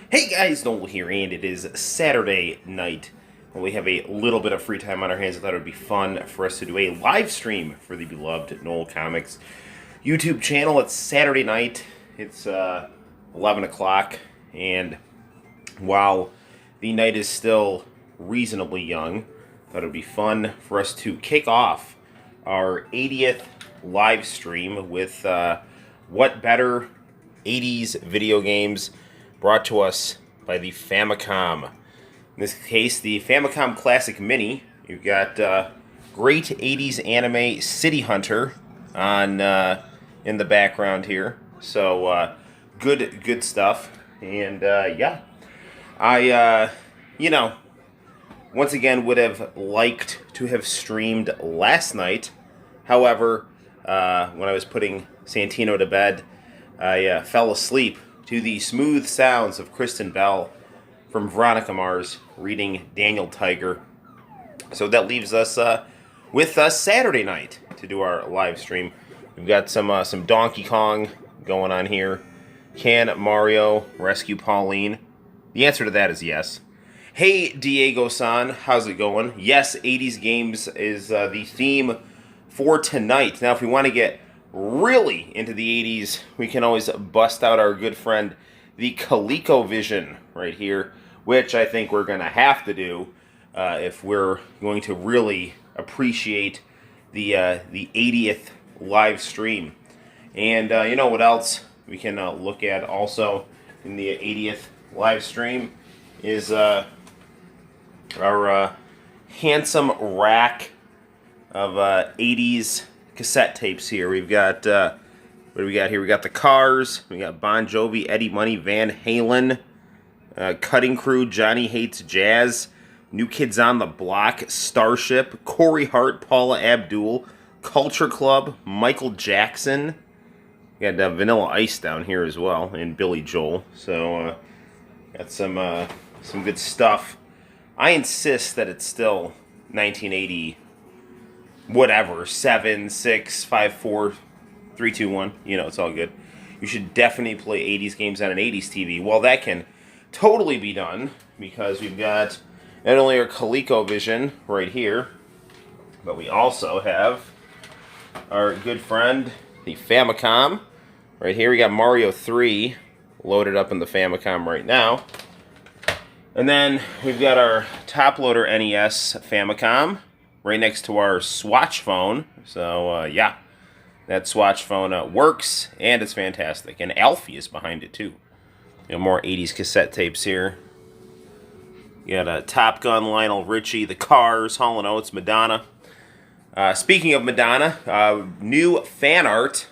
Hey guys, Noel here, and it is Saturday night. When we have a little bit of free time on our hands, I thought it would be fun for us to do a live stream for the beloved Noel ComiX YouTube channel. It's Saturday night. It's 11 o'clock, and while the night is still reasonably young, I thought it would be fun for us to kick off our 80th live stream with what better 80s video games brought to us by the Famicom. In this case, the Famicom Classic Mini. You've got great 80s anime City Hunter on in the background here. So good stuff. And yeah, I once again would have liked to have streamed last night. However, when I was putting Santino to bed, I fell asleep to the smooth sounds of Kristen Bell from Veronica Mars reading Daniel Tiger. So that leaves us with Saturday night to do our live stream. We've got some Donkey Kong going on here. Can Mario rescue Pauline? The answer to that is yes. Hey Diego-san, how's it going? Yes, 80s games is the theme for tonight. Now if we want to get really into the 80s, we can always bust out our good friend, the ColecoVision, right here, which I think we're going to have to do if we're going to really appreciate the 80th live stream. And you know what else we can look at also in the 80th live stream is our handsome rack of 80s cassette tapes here. We've got, what do we got here? We got the Cars, we got Bon Jovi, Eddie Money, Van Halen, Cutting Crew, Johnny Hates Jazz, New Kids on the Block, Starship, Corey Hart, Paula Abdul, Culture Club, Michael Jackson. We got Vanilla Ice down here as well, and Billy Joel. So, got some good stuff. I insist that it's still 1980. Whatever, 7, 6, 5, 4, 3, 2, 1. You know, it's all good. You should definitely play 80s games on an 80s TV. Well, that can totally be done because we've got not only our ColecoVision right here, but we also have our good friend, the Famicom. Right here, we got Mario 3 loaded up in the Famicom right now. And then we've got our top loader NES Famicom right next to our Swatch phone. So, yeah, that Swatch phone works, and it's fantastic. And Alfie is behind it, too. You know, more 80s cassette tapes here. You got Top Gun, Lionel Richie, The Cars, Hall & Oates, Madonna. Speaking of Madonna, new fan art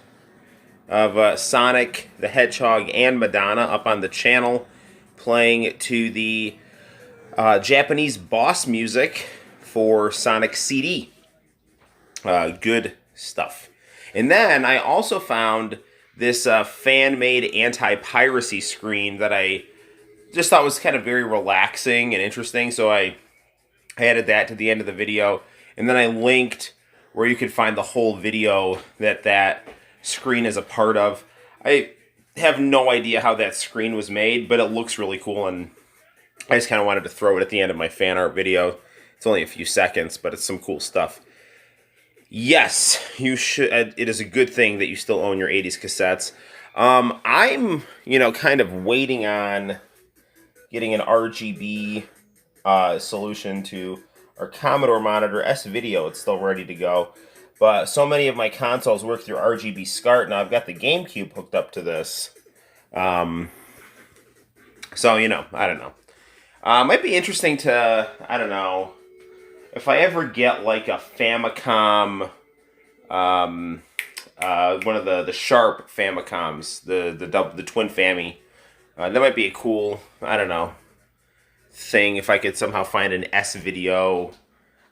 of Sonic the Hedgehog and Madonna up on the channel, playing to the Japanese boss music for Sonic CD. Good stuff. And then I also found this fan-made anti-piracy screen that I just thought was kind of very relaxing and interesting, so I added that to the end of the video, and then I linked where you could find the whole video that screen is a part of. I have no idea how that screen was made, but it looks really cool, and I just kind of wanted to throw it at the end of my fan art video. It's only a few seconds, but it's some cool stuff. Yes, you should. It is a good thing that you still own your 80s cassettes. I'm, kind of waiting on getting an RGB solution to our Commodore monitor S-Video. It's still ready to go. But so many of my consoles work through RGB SCART. Now I've got the GameCube hooked up to this. So, I don't know. Might be interesting to, I don't know, if I ever get like a Famicom, one of the Sharp Famicoms, the twin Fami, that might be a cool, I don't know, thing if I could somehow find an S-Video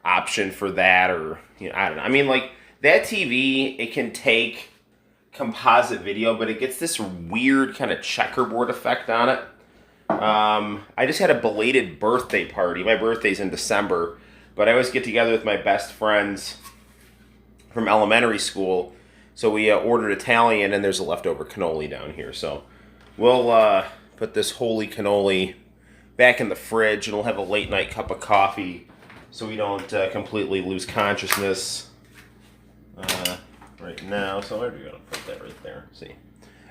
option for that, or, I don't know. I mean, like, that TV, it can take composite video, but it gets this weird kind of checkerboard effect on it. I just had a belated birthday party. My birthday's in December, but I always get together with my best friends from elementary school. So we ordered Italian, and there's a leftover cannoli down here. So we'll put this holy cannoli back in the fridge, and we'll have a late night cup of coffee so we don't completely lose consciousness right now. So where are we going to put that right there? See,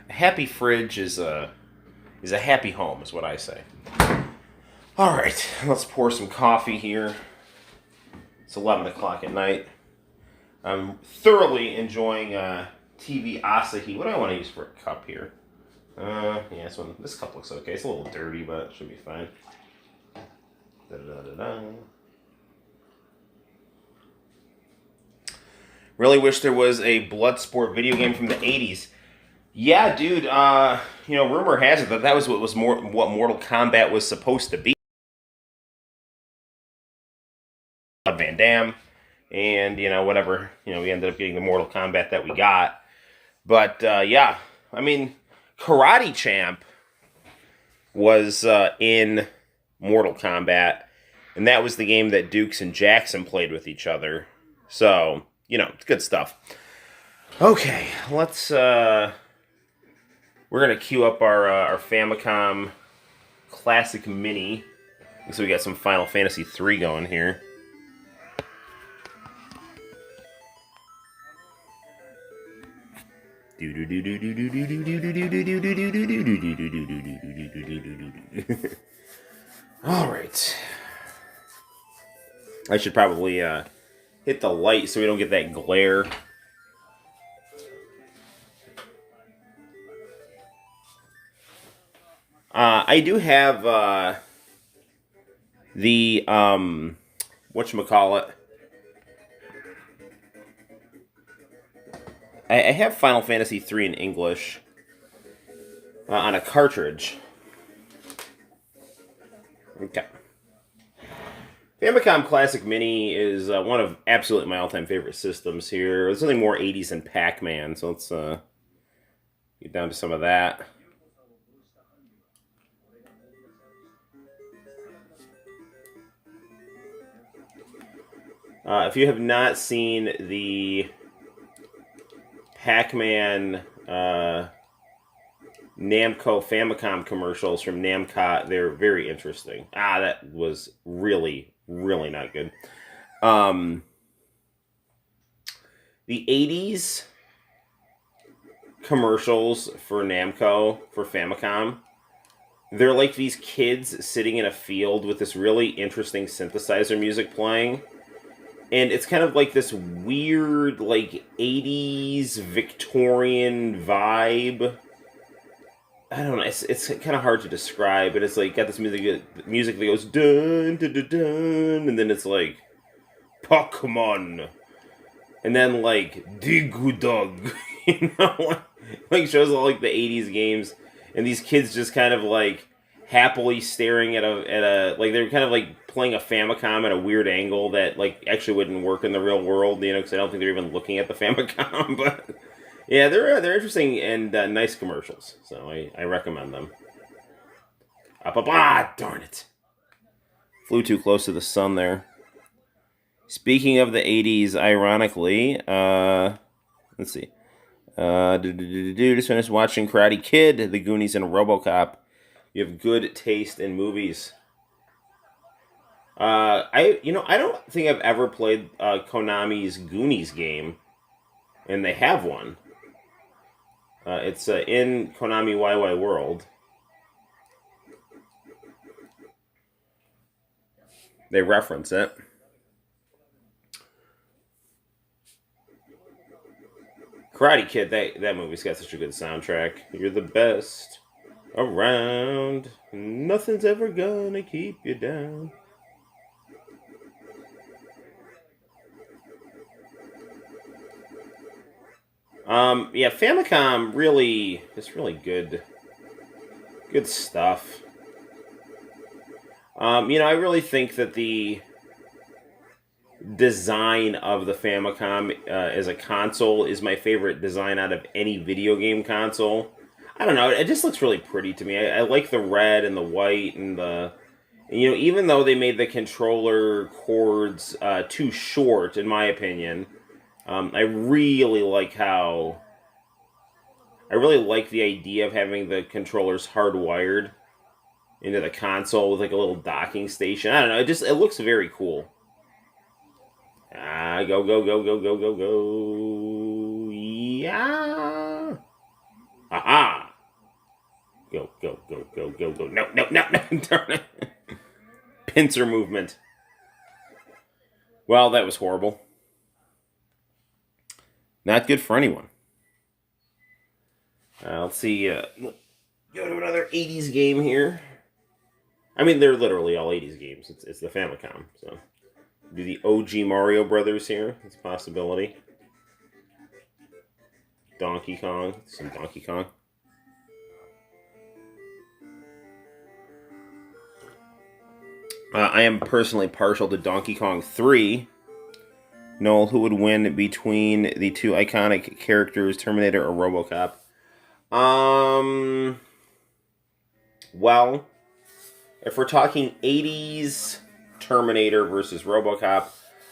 a happy fridge is a happy home, is what I say. All right, let's pour some coffee here. It's 11 o'clock at night. I'm thoroughly enjoying TV Asahi. What do I want to use for a cup here? Yeah, this cup looks okay. It's a little dirty, but it should be fine. Really wish there was a Bloodsport video game from the 80s. Yeah, dude. Rumor has it that was what Mortal Kombat was supposed to be. Van Damme, and whatever. We ended up getting the Mortal Kombat that we got. But yeah, I mean, Karate Champ was in Mortal Kombat, and that was the game that Dukes and Jackson played with each other. So, it's good stuff. Okay, let's we're gonna queue up our Famicom Classic Mini. So we got some Final Fantasy III going here. All right. I should probably hit the light so we don't get that glare. I do have the whatchamacallit. I have Final Fantasy III in English on a cartridge. Okay. Famicom Classic Mini is one of absolutely my all-time favorite systems here. There's something more 80s than Pac-Man, so let's get down to some of that. If you have not seen the Pac-Man Namco Famicom commercials from Namco, they're very interesting. That was really, really not good. The 80s commercials for Namco, for Famicom, they're like these kids sitting in a field with this really interesting synthesizer music playing. And it's kind of like this weird, like, 80s Victorian vibe. I don't know. It's kind of hard to describe, but it's like got this music that goes dun dun dun dun, and then it's like Pokemon, and then like Diggu Dog, like shows all like the 80s games, and these kids just kind of like happily staring at a like they're kind of like playing a Famicom at a weird angle that like actually wouldn't work in the real world, because I don't think they're even looking at the Famicom. But yeah, they're interesting and nice commercials, so I recommend them. Darn it! Flew too close to the sun there. Speaking of the 80s, ironically, let's see. Just finished watching Karate Kid, The Goonies, and RoboCop. You have good taste in movies. I don't think I've ever played Konami's Goonies game, and they have one. It's in Konami YY World. They reference it. Karate Kid, that movie's got such a good soundtrack. You're the best around. Nothing's ever gonna keep you down. Yeah, Famicom really, it's really good stuff. I really think that the design of the Famicom as a console is my favorite design out of any video game console. I don't know, it just looks really pretty to me. I like the red and the white and the... even though they made the controller cords too short, in my opinion, I really like how I really like the idea of having the controllers hardwired into the console with like a little docking station. I don't know. It looks very cool. Go, go, go, go, go, go, go. Yeah. Aha. Go, go, go, go, go, go. No, no, no, no. Darn it. Pincer movement. Well, that was horrible. Not good for anyone. Let's see. Go to another 80s game here. I mean, they're literally all 80s games. It's the Famicom, so... Do the OG Mario Brothers here. It's a possibility. Donkey Kong. Some Donkey Kong. I am personally partial to Donkey Kong 3. Noel, who would win between the two iconic characters, Terminator or RoboCop? Well, if we're talking 80s Terminator versus RoboCop,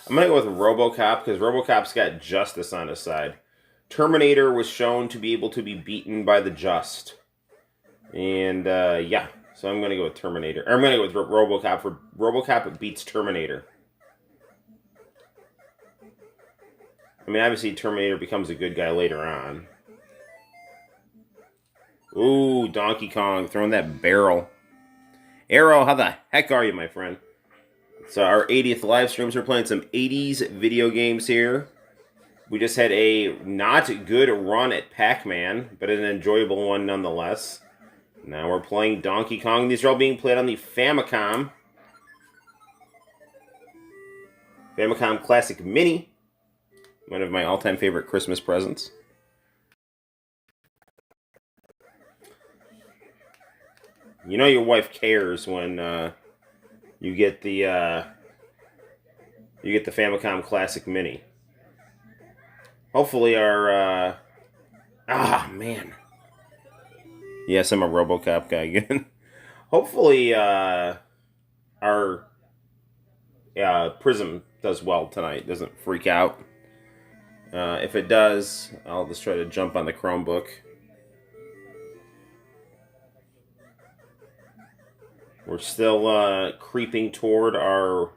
I'm going to go with RoboCop because RoboCop's got justice on his side. Terminator was shown to be able to be beaten by the just. And, yeah. So I'm going to go with Terminator. Or I'm going to go with RoboCop for RoboCop beats Terminator. I mean, obviously Terminator becomes a good guy later on. Ooh, Donkey Kong throwing that barrel. Arrow, how the heck are you, my friend? So our 80th live streams, we're playing some 80s video games here. We just had a not good run at Pac-Man, but an enjoyable one nonetheless. Now we're playing Donkey Kong. These are all being played on the Famicom. Famicom Classic Mini. One of my all-time favorite Christmas presents. You know your wife cares when you get the Famicom Classic Mini. Hopefully our man. Yes, I'm a RoboCop guy again. Hopefully our Prism does well tonight. Doesn't freak out. If it does, I'll just try to jump on the Chromebook. We're still creeping toward our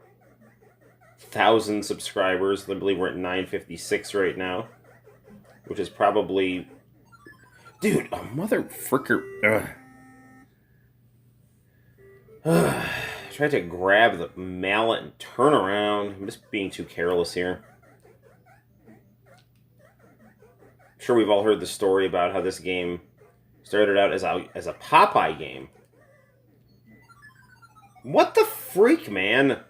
1,000 subscribers. I believe we're at 956 right now, which is probably... Dude, a mother fricker. Try to grab the mallet and turn around. I'm just being too careless here. I'm sure we've all heard the story about how this game started out as a Popeye game. What the freak, man?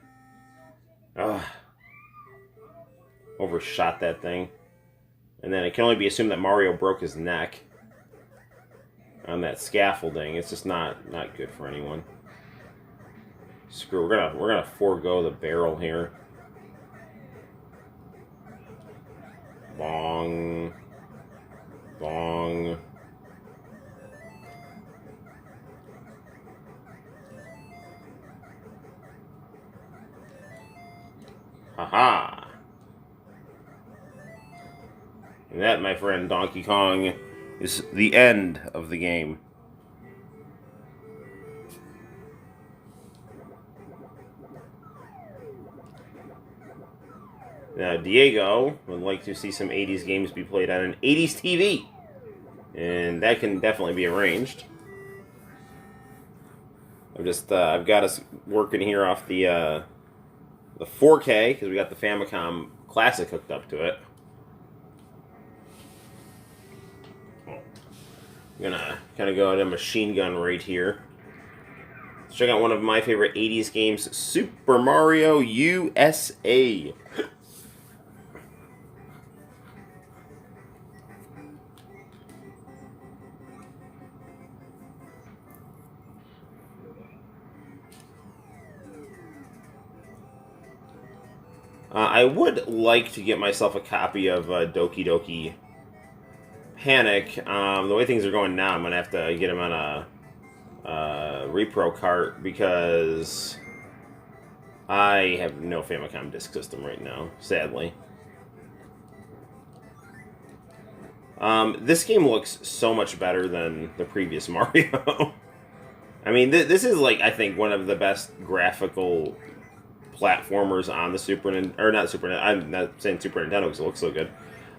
Overshot that thing. And then it can only be assumed that Mario broke his neck on that scaffolding. It's just not good for anyone. Screw. We're gonna forego the barrel here. Bong. Bong. Haha. And that, my friend Donkey Kong, is the end of the game. Now, Diego would like to see some 80s games be played on an 80s TV. And that can definitely be arranged. I've got us working here off the 4K, because we got the Famicom Classic hooked up to it. I'm gonna kind of go at a machine gun right here. Let's check out one of my favorite 80s games, Super Mario USA. I would like to get myself a copy of Doki Doki Panic. The way things are going now, I'm going to have to get them on a repro cart because I have no Famicom disk system right now, sadly. This game looks so much better than the previous Mario. I mean, this is like, I think, one of the best graphical platformers on the Super Nintendo, or not Super Nintendo. I'm not saying Super Nintendo because it looks so good.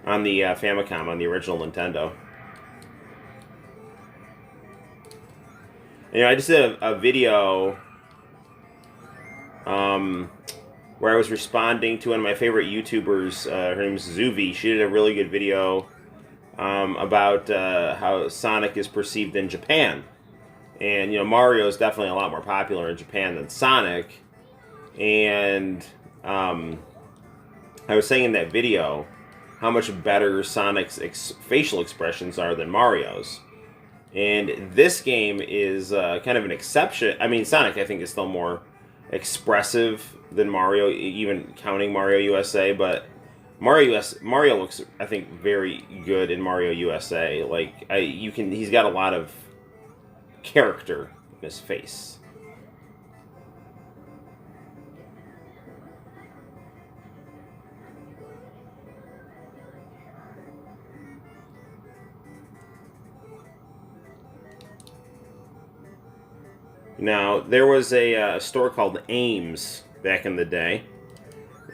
On the Famicom, on the original Nintendo. You know, I just did a video where I was responding to one of my favorite YouTubers. Her name is Zuvi. She did a really good video about how Sonic is perceived in Japan. And, you know, Mario is definitely a lot more popular in Japan than Sonic. And I was saying in that video how much better Sonic's facial expressions are than Mario's. And this game is kind of an exception. I mean, Sonic, I think, is still more expressive than Mario, even counting Mario USA. But Mario looks, I think, very good in Mario USA. Like, he's got a lot of character in his face. Now, there was a store called Ames back in the day,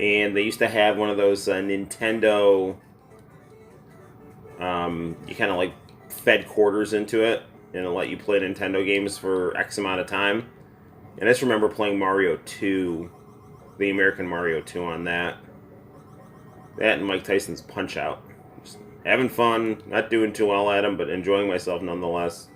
and they used to have one of those Nintendo, you kind of like fed quarters into it, and it'll let you play Nintendo games for X amount of time. And I just remember playing Mario 2, the American Mario 2 on that. That and Mike Tyson's Punch-Out. Just having fun, not doing too well at them, but enjoying myself nonetheless.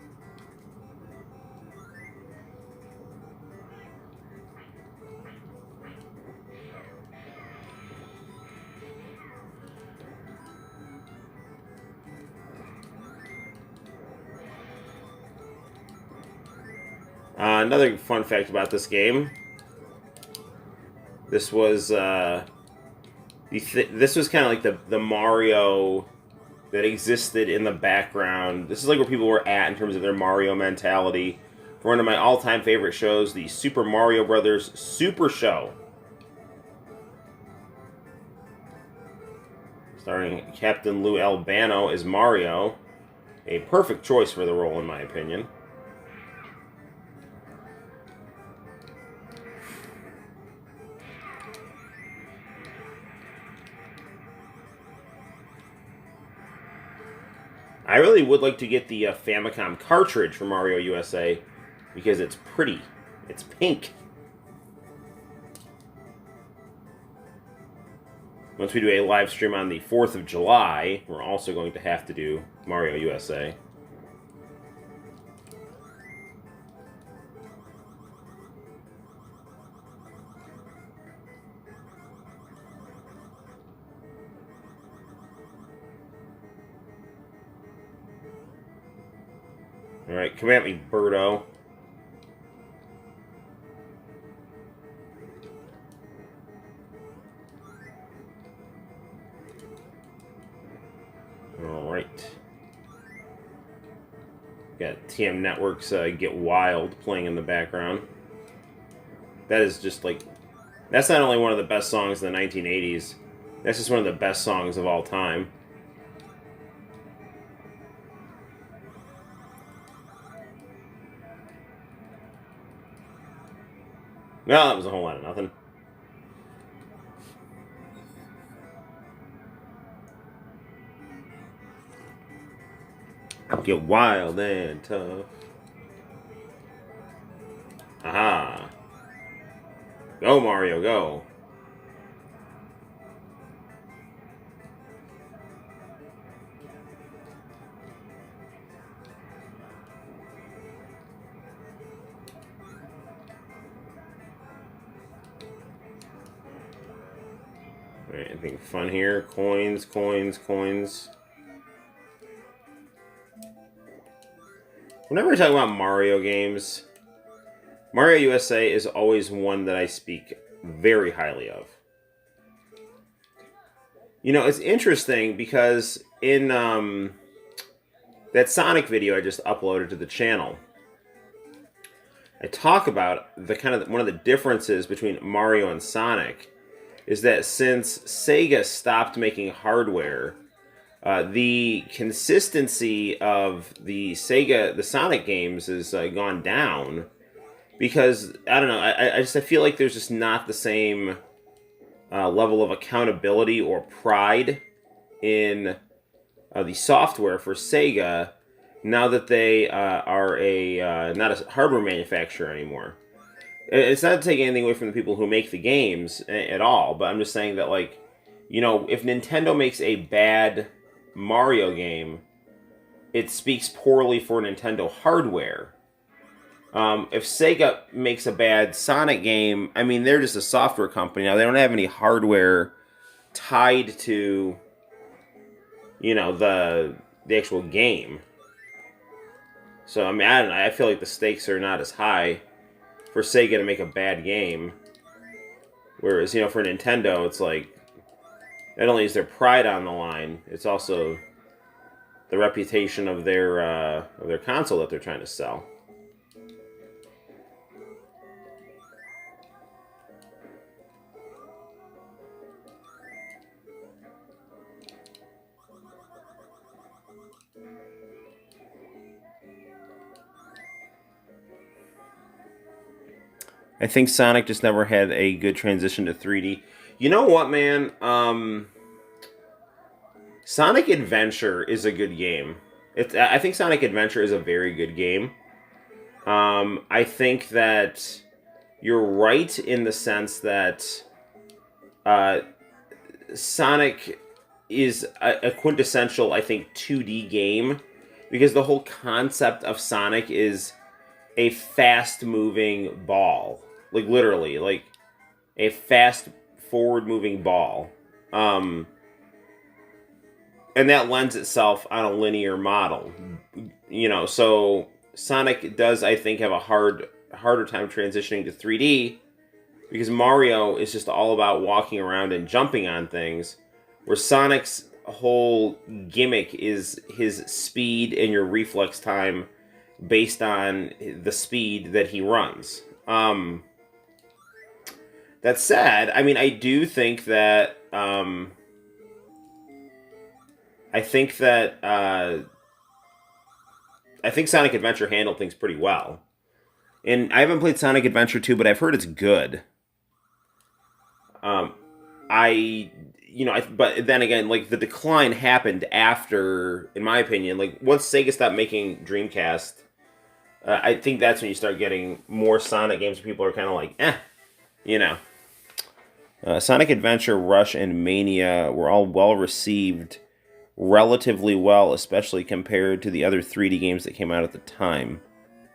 Another fun fact about this game. This was this was kind of like the Mario that existed in the background. This is like where people were at in terms of their Mario mentality. For one of my all-time favorite shows, the Super Mario Brothers Super Show, starring Captain Lou Albano as Mario, a perfect choice for the role in my opinion. I really would like to get the Famicom cartridge for Mario USA because it's pretty. It's pink. Once we do a live stream on the 4th of July, we're also going to have to do Mario USA. Alright, come at me, Birdo. Alright. Got TM Network's Get Wild playing in the background. That is just like... That's not only one of the best songs in the 1980s, that's just one of the best songs of all time. Well, that was a whole lot of nothing. Get wild and tough. Aha. Go, Mario, go. Alright, anything fun here? Coins, coins, coins. Whenever I talk about Mario games, Mario USA is always one that I speak very highly of. You know, it's interesting because in that Sonic video I just uploaded to the channel, I talk about the one of the differences between Mario and Sonic is that since Sega stopped making hardware, The consistency of the Sonic games has gone down because I don't know. I feel like there's just not the same level of accountability or pride in the software for Sega now that they are not a hardware manufacturer anymore. It's not taking anything away from the people who make the games at all, but I'm just saying that, like, if Nintendo makes a bad Mario game, it speaks poorly for Nintendo hardware. If Sega makes a bad Sonic game, I mean, they're just a software company now. They don't have any hardware tied to, the actual game. So I mean, I don't know. I feel like the stakes are not as high for Sega to make a bad game. Whereas, for Nintendo, it's like, not only is their pride on the line, it's also the reputation of their console that they're trying to sell. I think Sonic just never had a good transition to 3D. You know what, man? Sonic Adventure is a good game. I think Sonic Adventure is a very good game. I think that you're right in the sense that Sonic is a quintessential, I think, 2D game because the whole concept of Sonic is a fast-moving ball. Like, literally, like a fast forward-moving ball. And that lends itself on a linear model. So Sonic does, I think, have a harder time transitioning to 3D because Mario is just all about walking around and jumping on things, where Sonic's whole gimmick is his speed and your reflex time based on the speed that he runs. That said, I mean, I do think that I think Sonic Adventure handled things pretty well. And I haven't played Sonic Adventure 2, but I've heard it's good. But then again, like, the decline happened after, in my opinion, like, once Sega stopped making Dreamcast, I think that's when you start getting more Sonic games where people are kind of like, Sonic Adventure, Rush, and Mania were all well received, relatively well, especially compared to the other 3D games that came out at the time.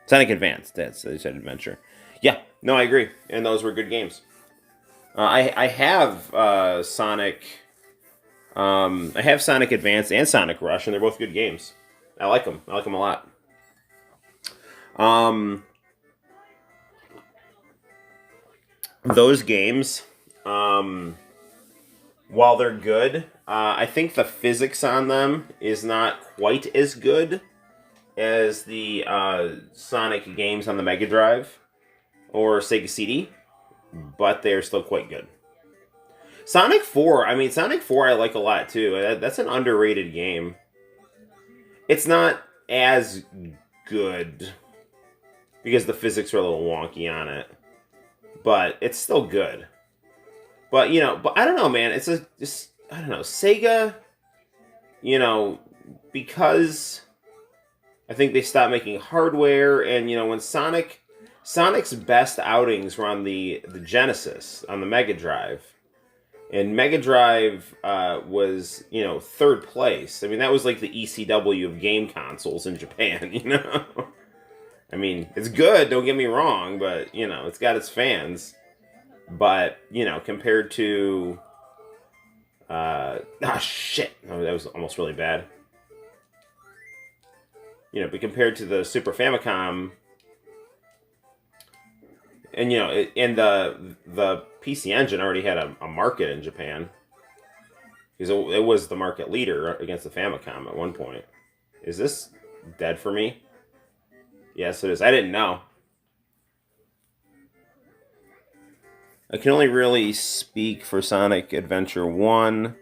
Sonic Advance, they said Adventure. Yeah, no, I agree, and those were good games. I have Sonic. I have Sonic Advance and Sonic Rush, and they're both good games. I like them. I like them a lot. Those games, while they're good, I think the physics on them is not quite as good as the Sonic games on the Mega Drive or Sega CD, but they're still quite good. Sonic 4 I like a lot too. That's an underrated game. It's not as good because the physics are a little wonky on it, but it's still good. But I don't know, man. It's just I don't know, Sega. Because I think they stopped making hardware, and when Sonic's best outings were on the Genesis, on the Mega Drive. And Mega Drive was, third place. I mean, that was like the ECW of game consoles in Japan, I mean, it's good, don't get me wrong, but, it's got its fans. But, compared to... shit! Oh, that was almost really bad. But compared to the Super Famicom... And, and the PC Engine already had a market in Japan. Because it was the market leader against the Famicom at one point. Is this dead for me? Yes, it is. I didn't know. I can only really speak for Sonic Adventure 1.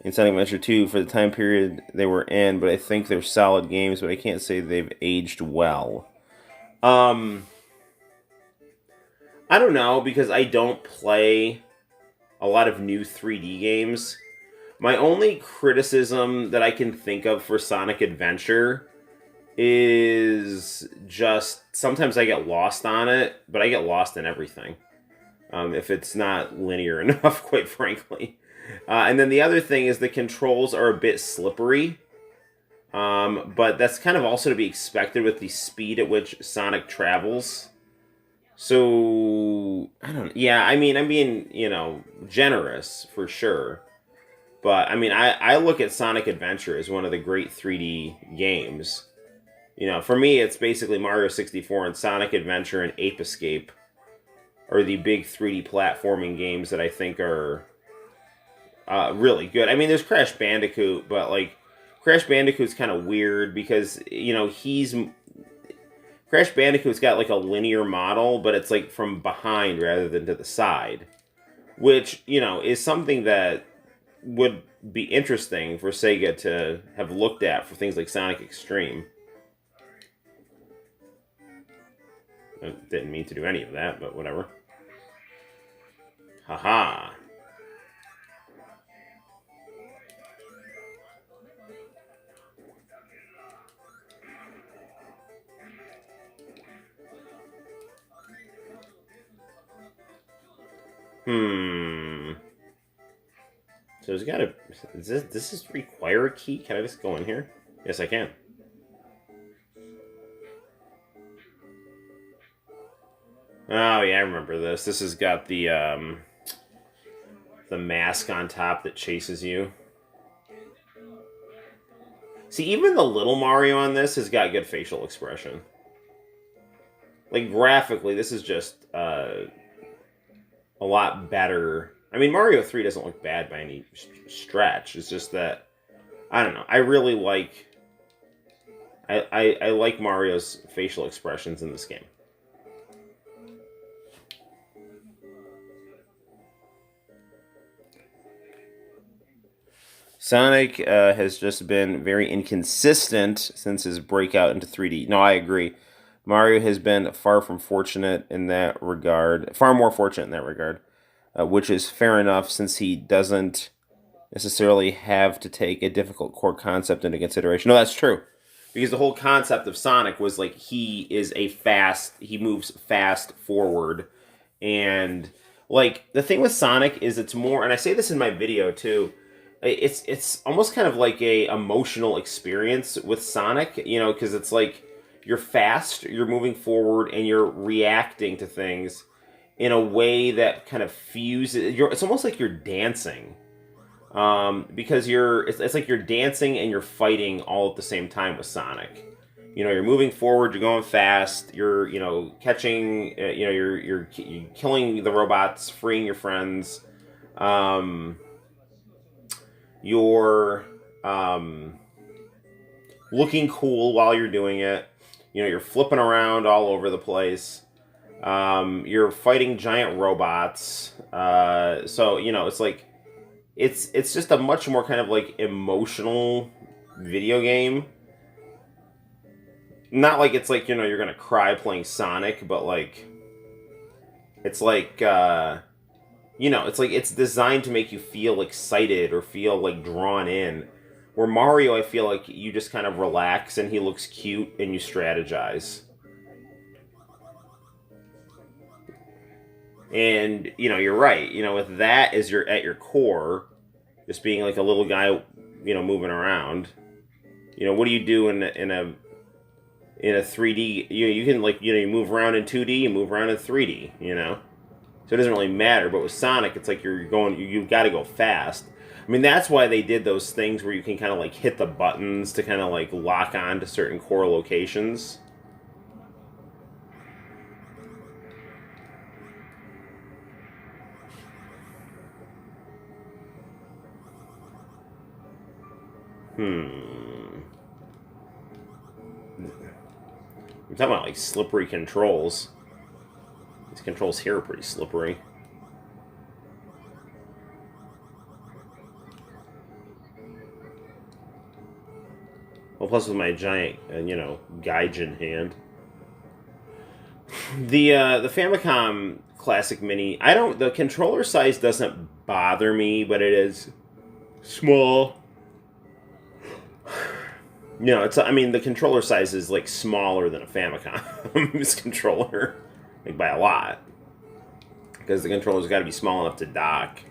in Sonic Adventure 2 for the time period they were in, but I think they're solid games, but I can't say they've aged well. I don't know, because I don't play a lot of new 3D games. My only criticism that I can think of for Sonic Adventure is just sometimes I get lost on it, but I get lost in everything. If it's not linear enough, quite frankly. And then the other thing is the controls are a bit slippery. But that's kind of also to be expected with the speed at which Sonic travels. So, I don't know. Yeah, I mean, I'm being, generous for sure. But, I mean, I look at Sonic Adventure as one of the great 3D games. For me, it's basically Mario 64 and Sonic Adventure and Ape Escape are the big 3D platforming games that I think are really good. I mean, there's Crash Bandicoot, but, like, Crash Bandicoot's kind of weird because, Crash Bandicoot's got, like, a linear model, but it's, like, from behind rather than to the side. Which, is something that would be interesting for Sega to have looked at for things like Sonic Extreme. I didn't mean to do any of that, but whatever. Haha. So there's gotta... Does this require a key? Can I just go in here? Yes, I can. Oh, yeah, I remember this. This has got the mask on top that chases you. See, even the little Mario on this has got good facial expression. Like, graphically, this is just a lot better. I mean, Mario 3 doesn't look bad by any stretch. It's just that, I don't know. I really like... I like Mario's facial expressions in this game. Sonic has just been very inconsistent since his breakout into 3D. No, I agree. Mario has been far from fortunate in that regard. Far more fortunate in that regard. Which is fair enough since he doesn't necessarily have to take a difficult core concept into consideration. No, that's true. Because the whole concept of Sonic was like he moves fast forward. And like the thing with Sonic is it's more, and I say this in my video too, it's almost kind of like a emotional experience with Sonic, because it's like you're fast, you're moving forward, and you're reacting to things in a way that kind of fuses. It's almost like you're dancing, because it's like you're dancing and you're fighting all at the same time with Sonic. You're moving forward, you're going fast, you're catching, you're killing the robots, freeing your friends. You're looking cool while you're doing it. You're flipping around all over the place. You're fighting giant robots. So it's like it's just a much more kind of like emotional video game. Not like it's like you're gonna cry playing Sonic, but like it's like it's like it's designed to make you feel excited or feel like drawn in. Where Mario, I feel like you just kind of relax and he looks cute and you strategize. And you're right. With that as at your core, just being like a little guy, moving around. What do you do in a 3D? You can like you move around in 2D, you move around in 3D. So it doesn't really matter. But with Sonic, it's like you've got to go fast. I mean, that's why they did those things where you can kind of like hit the buttons to kind of like lock on to certain core locations. I'm talking about like slippery controls. These controls here are pretty slippery. Well, plus with my giant, Gaijin hand. The Famicom Classic Mini, the controller size doesn't bother me, but it is small. The controller size is like smaller than a Famicom's controller, like by a lot, because the controller's got to be small enough to dock.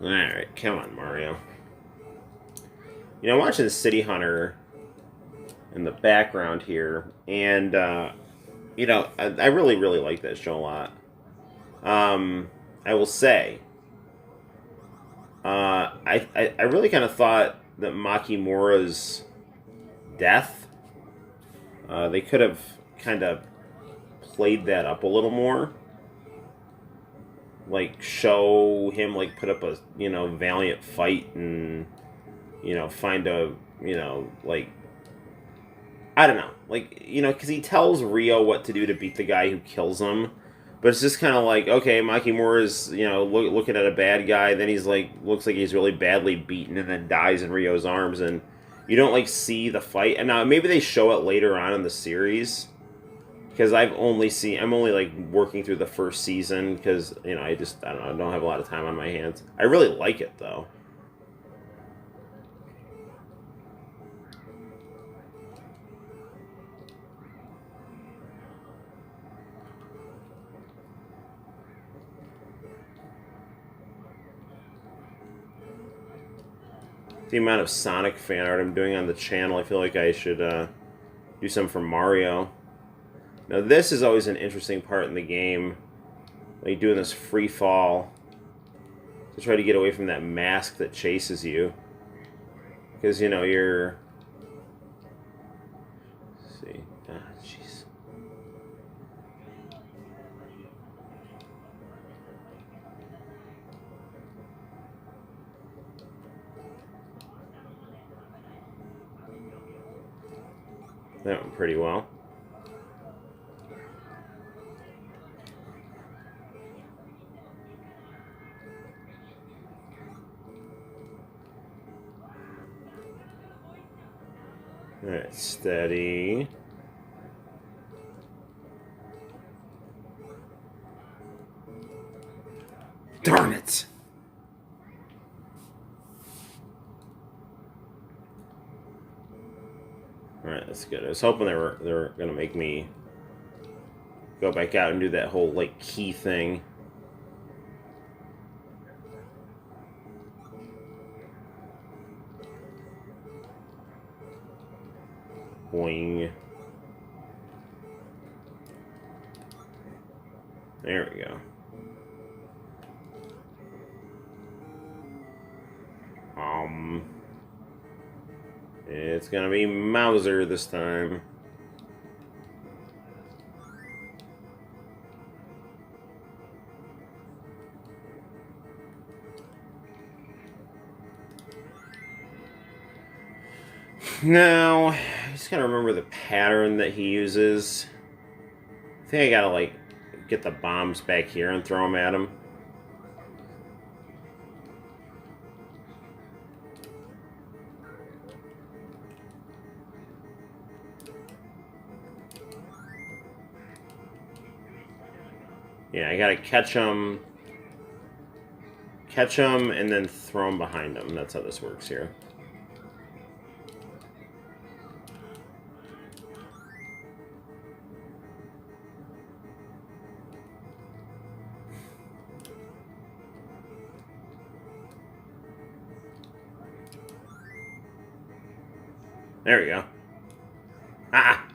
Alright, come on, Mario. I'm watching City Hunter in the background here, and, I really, really like that show a lot. I will say, I really kind of thought that Makimura's death, they could have kind of played that up a little more. Like, show him, like, put up a, valiant fight and, find a, like, I don't know. Like, because he tells Rio what to do to beat the guy who kills him. But it's just kind of like, okay, Makimura's, looking at a bad guy, then he's, like, looks like he's really badly beaten and then dies in Rio's arms, and you don't, like, see the fight. And now, maybe they show it later on in the series. Because I'm only, like, working through the first season, because, I don't know, I don't have a lot of time on my hands. I really like it, though. The amount of Sonic fan art I'm doing on the channel, I feel like I should do some for Mario. Now this is always an interesting part in the game, like doing this free fall to try to get away from that mask that chases you. Because, you're... Let's see. Ah, jeez. That went pretty well. Alright, steady. Darn it! Alright, that's good. I was hoping they were gonna make me go back out and do that whole, like, key thing. Boing. There we go. It's gonna be Mauser this time. Now, I just gotta remember the pattern that he uses. I think I gotta, like, get the bombs back here and throw them at him. Yeah, I gotta catch them, and then throw them behind them. That's how this works here. There we go. Ah!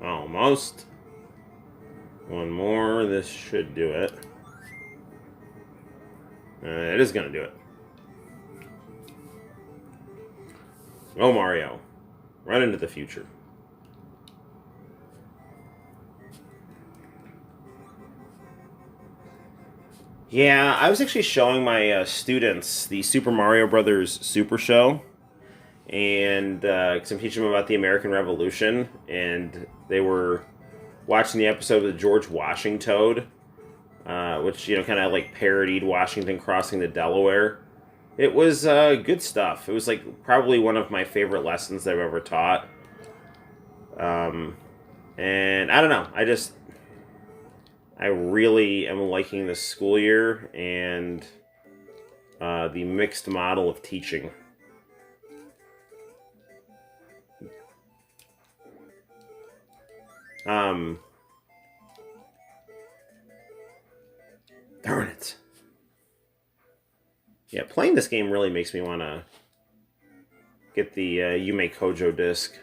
Almost. One more. This should do it. It is going to do it. Oh, Mario. Run into the future. Yeah, I was actually showing my students the Super Mario Brothers Super Show, and because I'm teaching them about the American Revolution, and they were watching the episode of the George Washington Toad, which kind of like parodied Washington crossing the Delaware. It was good stuff. It was like probably one of my favorite lessons that I've ever taught. Um, and I don't know. I really am liking this school year and the mixed model of teaching. Um, Darn it. Yeah, playing this game really makes me want to get the Yume Kojo disc.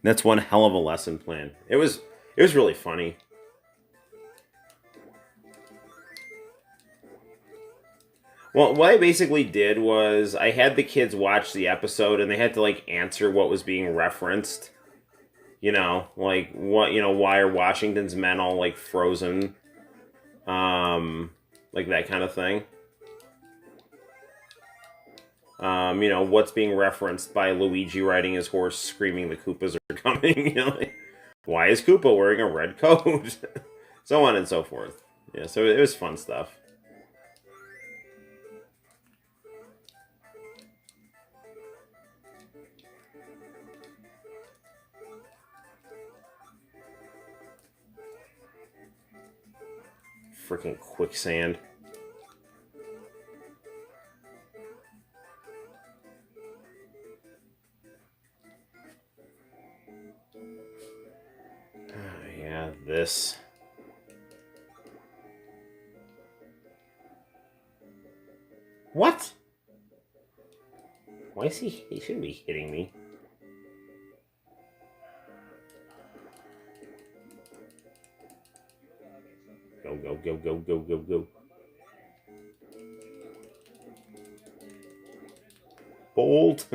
That's one hell of a lesson plan. It was really funny. Well, what I basically did was I had the kids watch the episode and they had to like answer what was being referenced. Like why are Washington's men all like frozen? Like that kind of thing. What's being referenced by Luigi riding his horse screaming the Koopas are coming? Like, why is Koopa wearing a red coat? So on and so forth. Yeah, so it was fun stuff. Freaking quicksand. Yeah, this. What? Why is he? He shouldn't be hitting me. Go, go, go, go, go, go, go. Bolt.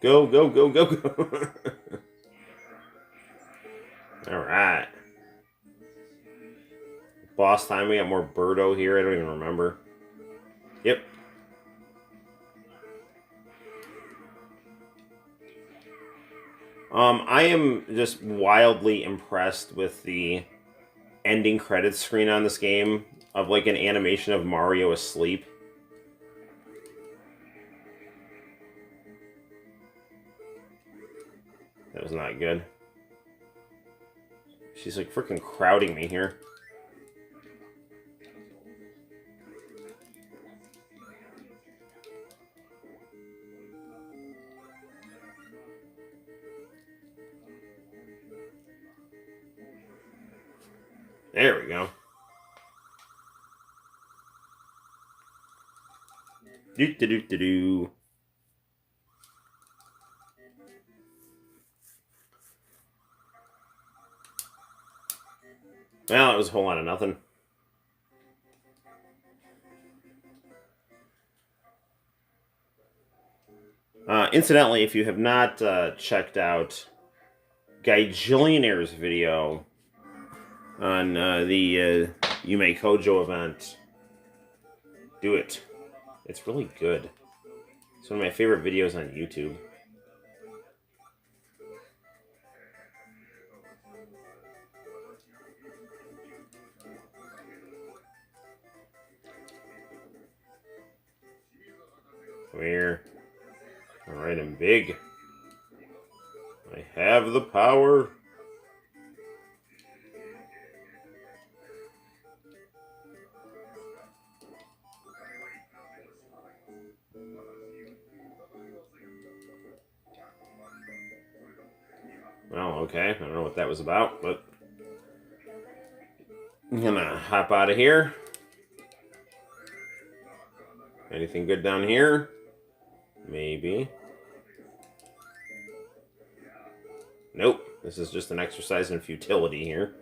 Go, go, go, go, go. All right. Boss time. We got more Birdo here. I don't even remember. Yep. I am just wildly impressed with the ending credits screen on this game of like an animation of Mario asleep. That was not good. She's like freaking crowding me here. There we go. Do do do do do. Well, it was a whole lot of nothing. Incidentally, if you have not checked out Gajillionaire's video on the Yume Kojo event, do it. It's really good. It's one of my favorite videos on YouTube. Come here. Alright, I'm big. I have the power. Well, okay. I don't know what that was about, but I'm gonna hop out of here. Anything good down here? Maybe. Nope. This is just an exercise in futility here.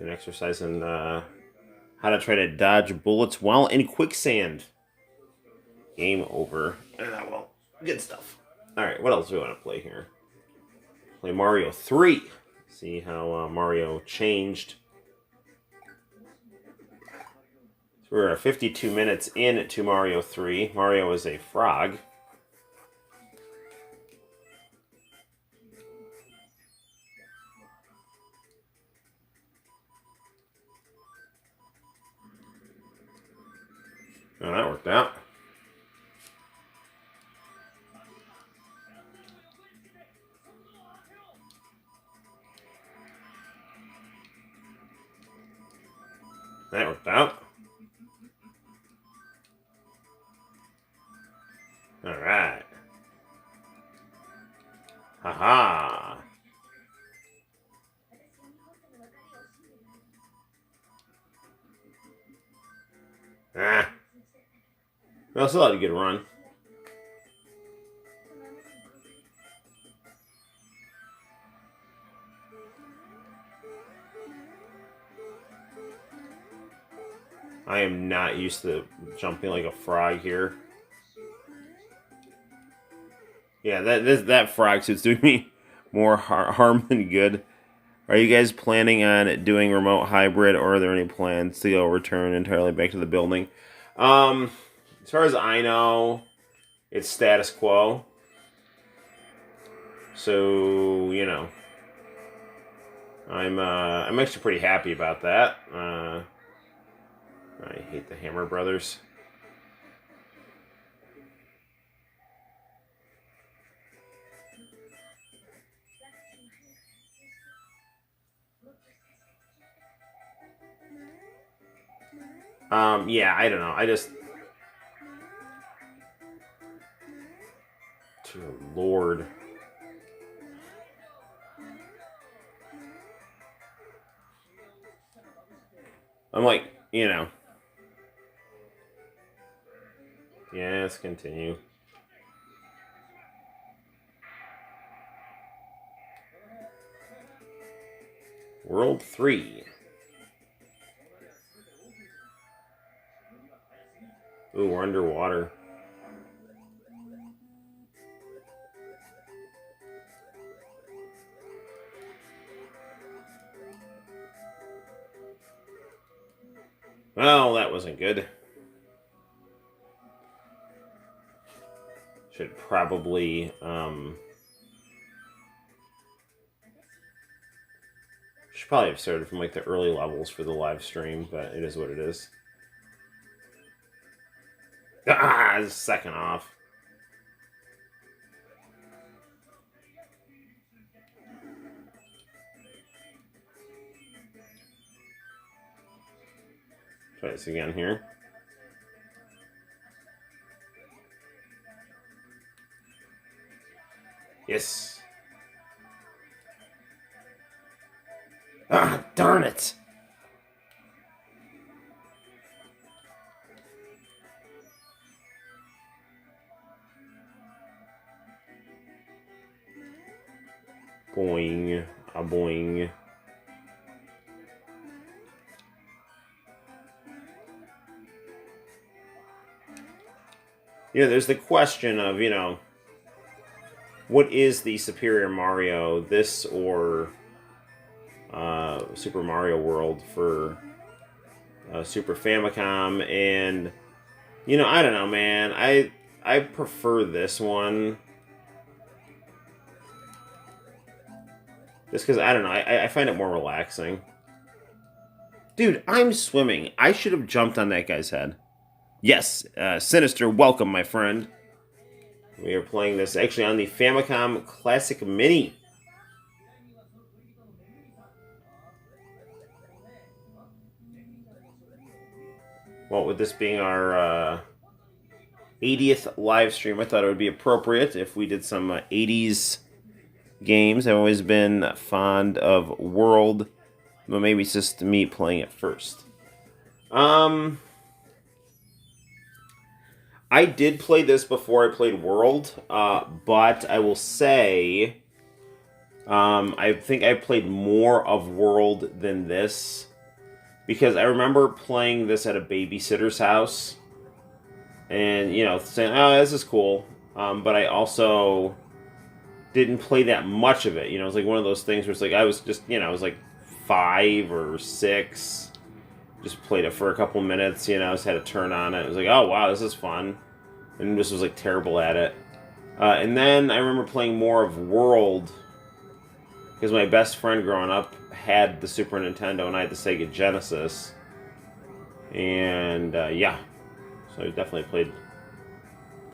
An exercise in how to try to dodge bullets while in quicksand. Game over. Well, good stuff. Alright, what else do we want to play here? Play Mario 3. See how Mario changed. So we're 52 minutes into Mario 3. Mario is a frog. Oh, that worked out. That worked out. Alright. Haha. Ah. Well, still had a good run. I am not used to jumping like a frog here. Yeah, that frog suit's doing me more harm than good. Are you guys planning on doing remote hybrid, or are there any plans to go return entirely back to the building? As far as I know, it's status quo. So, you know, I'm actually pretty happy about that. I hate the Hammer Brothers. Yeah, I don't know. Dear Lord. I'm like, you know. Yeah, let's continue. World 3. Ooh, we're underwater. Well, that wasn't good. Should probably, should probably have started from like the early levels for the live stream, but it is what it is. Ah, second off. Try this again here. Yes. Ah, darn it. Boing. A boing. You know, there's the question of, you know, what is the superior Mario, this or Super Mario World for Super Famicom? And, you know, I don't know, man. I prefer this one. Just because, I don't know, I find it more relaxing. Dude, I'm swimming. I should have jumped on that guy's head. Yes, Sinister, welcome, my friend. We are playing this actually on the Famicom Classic Mini. Well, with this being our 80th live stream, I thought it would be appropriate if we did some 80s games. I've always been fond of World, but maybe it's just me playing it first. I did play this before I played World, but I will say, I think I played more of World than this, because I remember playing this at a babysitter's house, and, you know, saying, oh, this is cool, but I also didn't play that much of it. You know, it was like one of those things where it's like, I was just, you know, I was like 5 or 6, just played it for a couple minutes, you know, just had to turn on it. It was like, oh, wow, this is fun. And just was like terrible at it. And then I remember playing more of World, because my best friend growing up had the Super Nintendo and I had the Sega Genesis. And yeah, so I definitely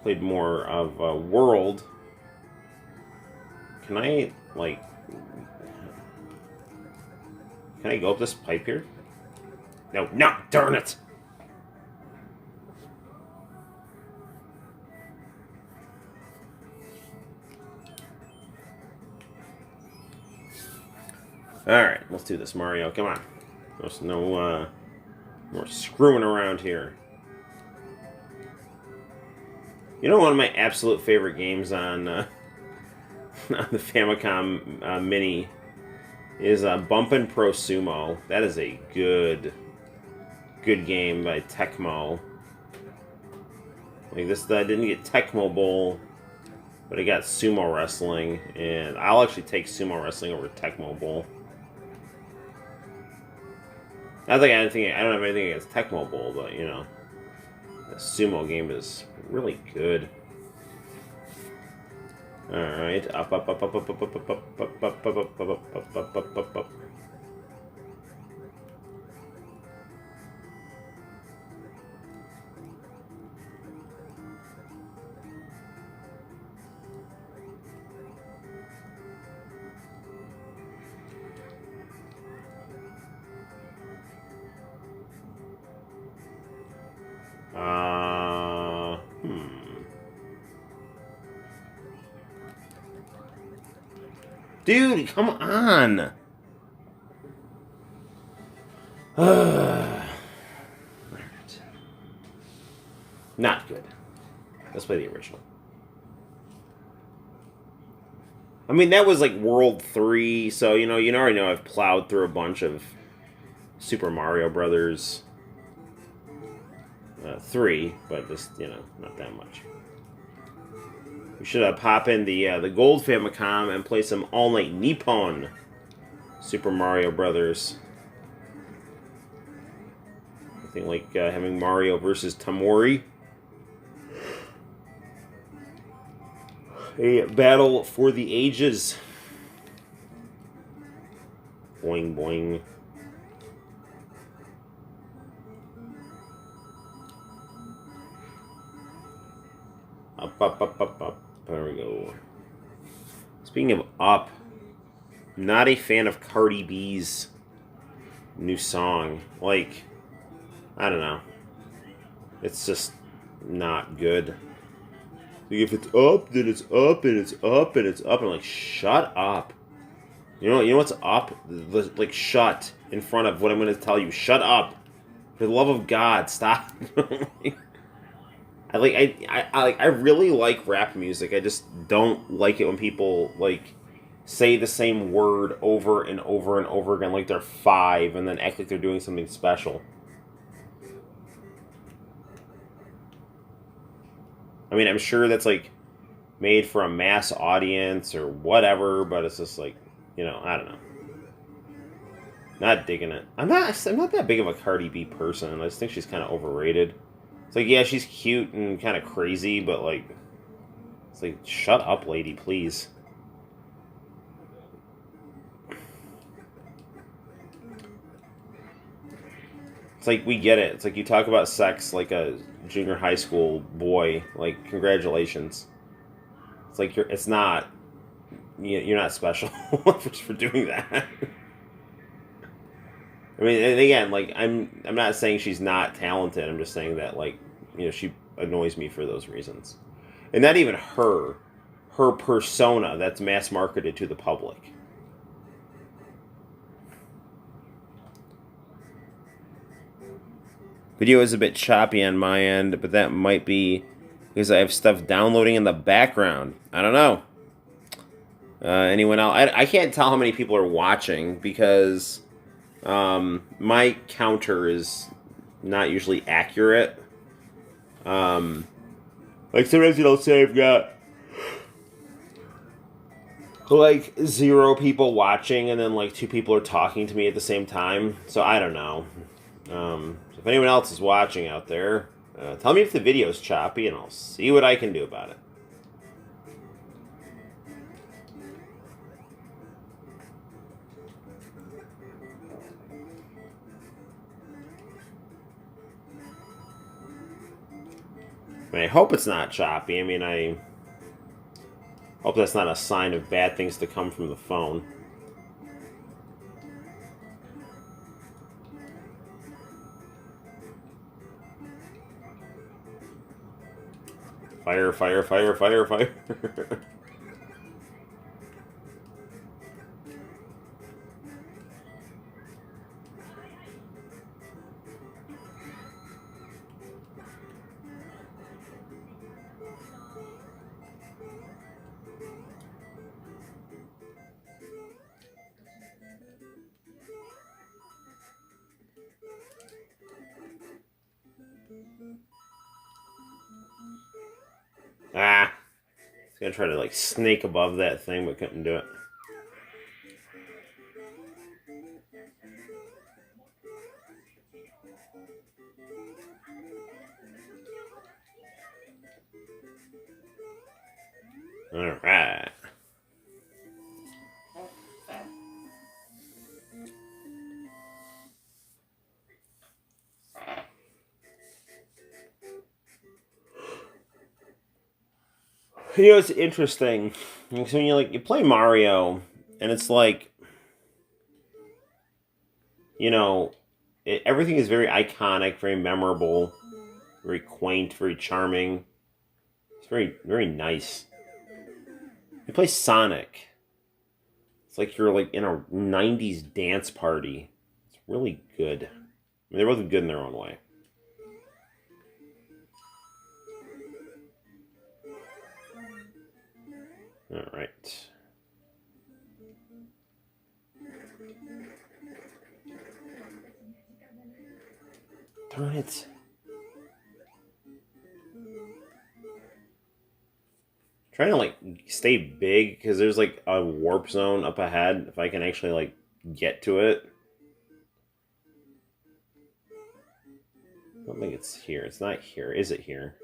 played more of World. Can I, like, can I go up this pipe here? No, darn it! Alright, let's do this, Mario. Come on. There's no more screwing around here. You know, one of my absolute favorite games on, on the Famicom Mini is Bumpin' Pro Sumo. That is a good game by Tecmo. Like this, I didn't get Tecmo Bowl, but I got sumo wrestling, and I'll actually take sumo wrestling over Tecmo Bowl. I don't have anything against Tecmo Bowl, but you know, the sumo game is really good. All right, up. Dude, come on! Alright. Not good. Let's play the original. I mean, that was like World 3, so, you already know I've plowed through a bunch of Super Mario Brothers 3, but just, not that much. We should pop in the gold Famicom and play some All Night Nippon Super Mario Brothers. I think like having Mario versus Tamori. A battle for the ages. Boing boing. Up. There we go. Speaking of up, not a fan of Cardi B's new song. Like, I don't know. It's just not good. Like, if it's up, then it's up, and it's up, and it's up. I'm like, shut up. You know what's up? Like, shut in front of what I'm going to tell you. Shut up. For the love of God, stop. I really like rap music. I just don't like it when people like say the same word over and over and over again like they're 5 and then act like they're doing something special. I mean, I'm sure that's like made for a mass audience or whatever, but it's just like, I don't know. Not digging it. I'm not that big of a Cardi B person. I just think she's kind of overrated. It's like, yeah, she's cute and kind of crazy, but, like, it's like, shut up, lady, please. It's like, we get it. It's like, you talk about sex like a junior high school boy. Like, congratulations. It's like, you're not special for doing that. I mean, and again, like, I'm not saying she's not talented. I'm just saying that, like, she annoys me for those reasons. And not even her. her persona that's mass marketed to the public. Video is a bit choppy on my end, but that might be because I have stuff downloading in the background. I don't know. Anyone else? I can't tell how many people are watching because my counter is not usually accurate. Like sometimes it'll say I've got like 0 people watching, and then like 2 people are talking to me at the same time. So I don't know. So if anyone else is watching out there, tell me if the video's choppy, and I'll see what I can do about it. I mean, I hope it's not choppy. I mean, I hope that's not a sign of bad things to come from the phone. Fire, fire, fire, fire, fire. Ah. It's gonna try to like snake above that thing, but couldn't do it. Alright. You know, it's interesting. So when you play Mario, and it's like, you know, everything is very iconic, very memorable, very quaint, very charming. It's very, very nice. You play Sonic. It's like you're like in a '90s dance party. It's really good. I mean, they're both good in their own way. All right. Darn it. Trying to like stay big because there's like a warp zone up ahead. If I can actually like get to it. I don't think it's here. It's not here. Is it here?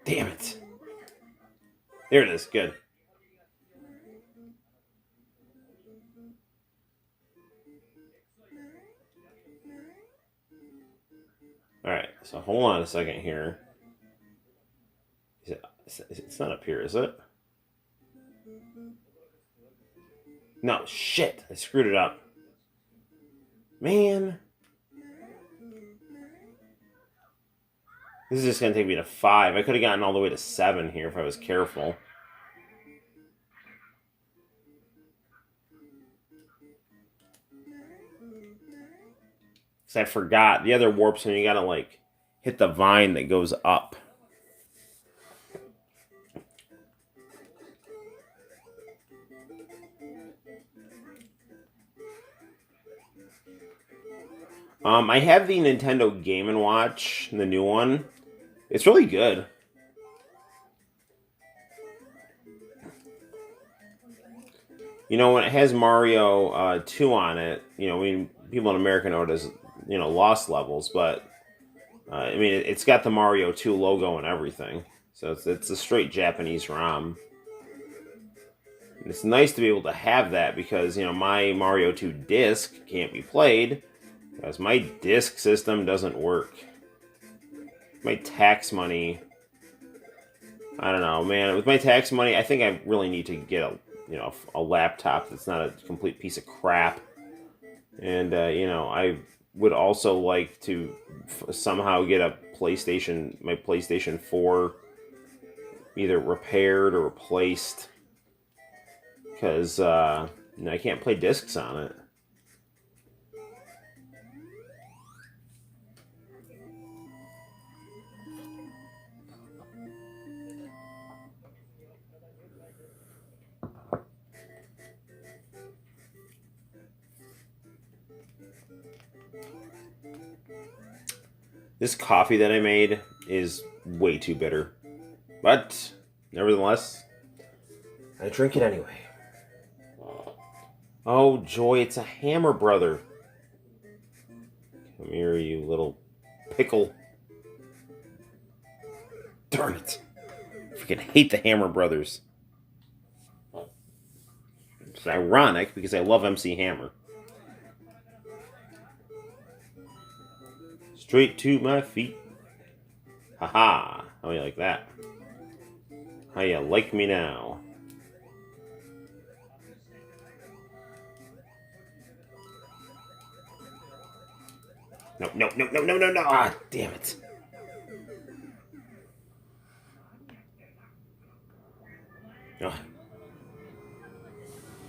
Damn it. There it is. Good. Alright, so hold on a second here. It's not up here, is it? No, shit. I screwed it up. Man. This is just going to take me to 5. I could have gotten all the way to 7 here if I was careful. Because I forgot. The other warp zone, you got to, like, hit the vine that goes up. I have the Nintendo Game & Watch, the new one. It's really good. You know, when it has Mario 2 on it, you know, people in America know it as, you know, Lost Levels, but, I mean, it's got the Mario 2 logo and everything. So it's a straight Japanese ROM. And it's nice to be able to have that because, you know, my Mario 2 disc can't be played because my disc system doesn't work. My tax money, I don't know, man. With my tax money, I think I really need to get a laptop that's not a complete piece of crap. And, you know, I would also like to somehow get a my PlayStation 4 either repaired or replaced. Because, you know, I can't play discs on it. This coffee that I made is way too bitter. But, nevertheless, I drink it anyway. Oh, joy, it's a Hammer Brother. Come here, you little pickle. Darn it. I freaking hate the Hammer Brothers. It's ironic because I love MC Hammer. Straight to my feet. Haha. How do you like that? How you like me now? No, no, no, no, no, no, no. Ah, damn it. Oh.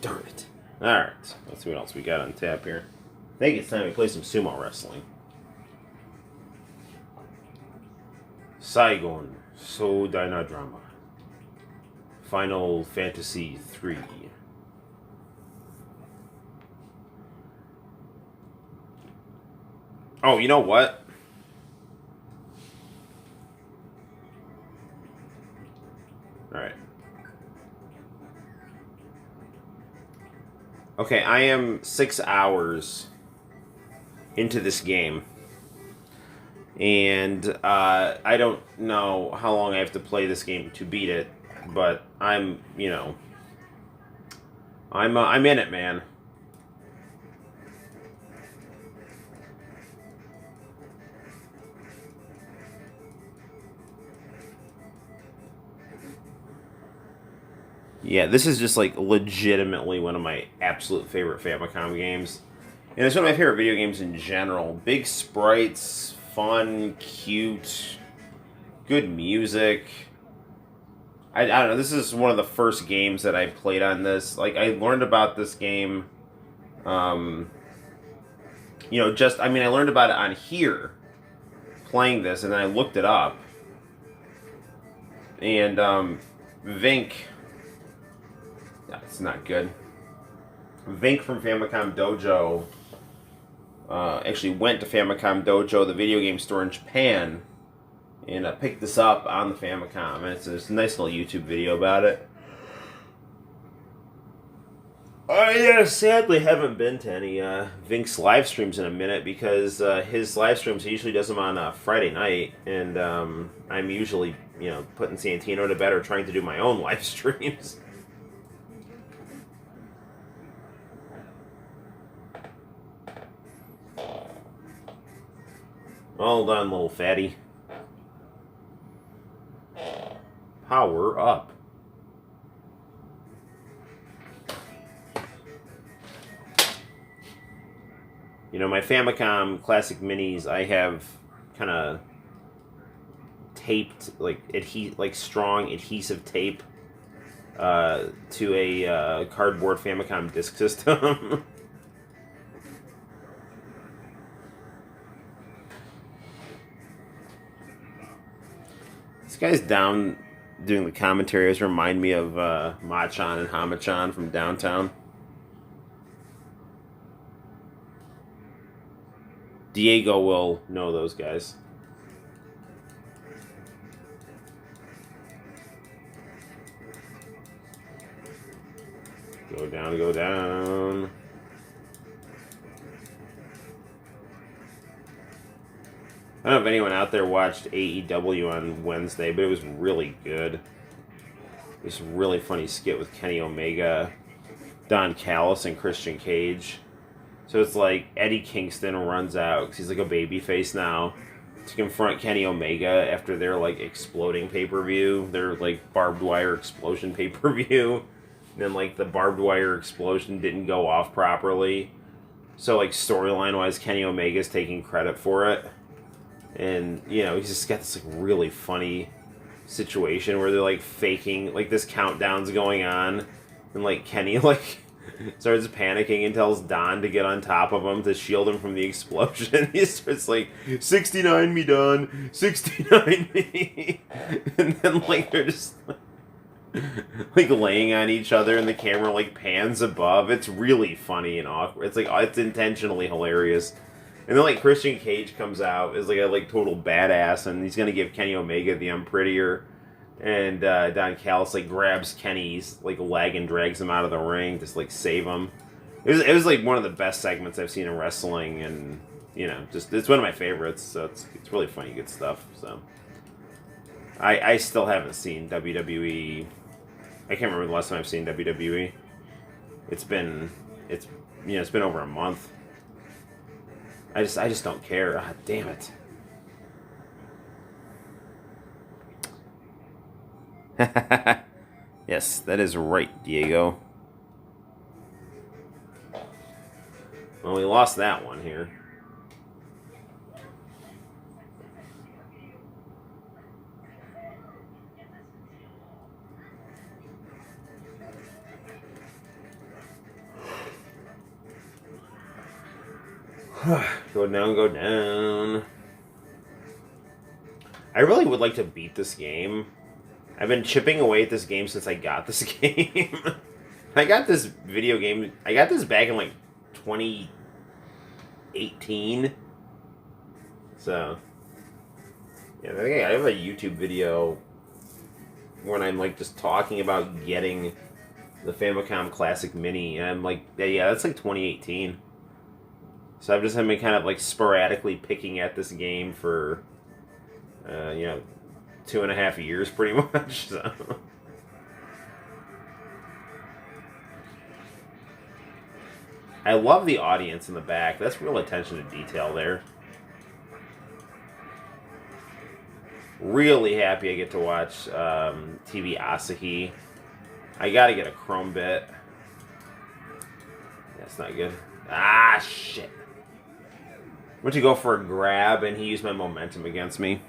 Darn it. Alright, let's see what else we got on tap here. I think it's time to play some sumo wrestling. Saigon, So Dynadrama. Final Fantasy 3. Oh, you know what? Alright. Okay, I am 6 hours into this game. And I don't know how long I have to play this game to beat it. But I'm, you know... I'm in it, man. Yeah, this is just like legitimately one of my absolute favorite Famicom games. And it's one of my favorite video games in general. Big sprites, fun, cute, good music. I don't know, this is one of the first games that I played on this. Like, I learned about this game, you know, I learned about it on here, playing this, and then I looked it up. And, Vink... That's not good. Vink from Famicom Dojo actually went to Famicom Dojo, the video game store in Japan, and picked this up on the Famicom. And it's a nice little YouTube video about it. I sadly haven't been to any Vink's live streams in a minute because his live streams, he usually does them on Friday night, and I'm usually, you know, putting Santino to bed or trying to do my own live streams. Well done, little fatty. Power up. You know, my Famicom Classic Minis, I have kind of taped, like strong adhesive tape to a cardboard Famicom disk system. This guy's down doing the commentaries remind me of Machan and Hamachan from Downtown. Diego will know those guys. Go down, go down. I don't know if anyone out there watched AEW on Wednesday, but it was really good. This really funny skit with Kenny Omega, Don Callis, and Christian Cage. So it's like Eddie Kingston runs out, because he's like a babyface now, to confront Kenny Omega after their like exploding pay-per-view, their like barbed wire explosion pay-per-view. And then like the barbed wire explosion didn't go off properly. So, like, storyline-wise, Kenny Omega's taking credit for it. And, you know, he's just got this, like, really funny situation where they're, like, faking, like, this countdown's going on. And, like, Kenny, like, starts panicking and tells Don to get on top of him to shield him from the explosion. He starts, like, 69 me, Don. 69 me. And then, like, they're just, like laying on each other, and the camera like pans above. It's really funny and awkward. It's like it's intentionally hilarious. And then like Christian Cage comes out as like a like total badass, and he's gonna give Kenny Omega the I'm prettier. And Don Callis like grabs Kenny's like leg and drags him out of the ring, just like save him. It was like one of the best segments I've seen in wrestling, and you know, just it's one of my favorites. So it's really funny, good stuff. So I still haven't seen WWE. I can't remember the last time I've seen WWE. It's been over a month. I just don't care. Ah, damn it. Yes, that is right, Diego. Well, we lost that one here. Go down, go down. I really would like to beat this game. I've been chipping away at this game since I got this game. I got this video game. I got this back in like 2018. So, yeah, I think I have a YouTube video when I'm like just talking about getting the Famicom Classic Mini, and I'm like, yeah, that's like 2018. So I've just been kind of like sporadically picking at this game for, 2.5 years pretty much. So. I love the audience in the back. That's real attention to detail there. Really happy I get to watch TV Asahi. I gotta get a Chrome bit. That's not good. Ah, shit. Went to go for a grab, and he used my momentum against me.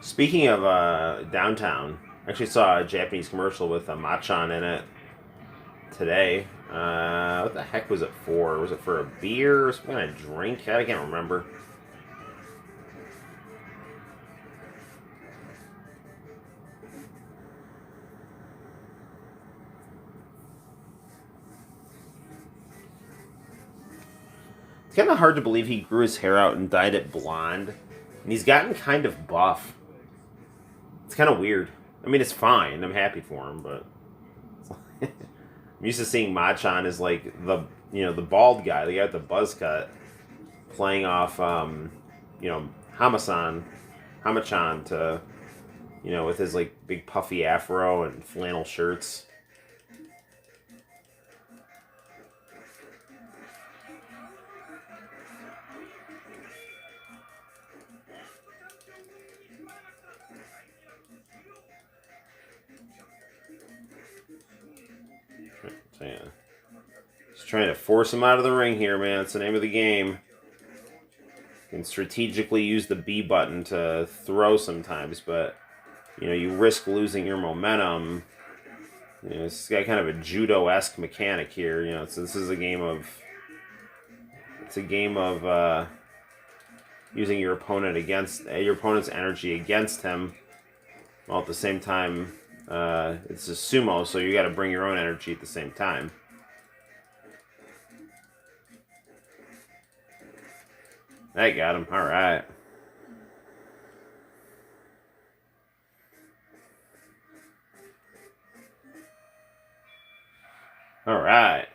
Speaking of downtown, I actually saw a Japanese commercial with a Machan in it today. What the heck was it for? Was it for a beer or some kind of drink? I can't remember. It's kind of hard to believe he grew his hair out and dyed it blonde. And he's gotten kind of buff. It's kind of weird. I mean, it's fine. I'm happy for him, but... I'm used to seeing Machan as, like, the bald guy, the guy with the buzz cut, playing off, Hamachan to, with his, like, big puffy afro and flannel shirts. Yeah. Just trying to force him out of the ring here, man. It's the name of the game. You can strategically use the B button to throw sometimes, but you risk losing your momentum. It's got kind of a judo-esque mechanic here. So this is a game of. It's a game of using your opponent's energy against him, while at the same time. It's a sumo, so you got to bring your own energy at the same time. That got him. All right. All right.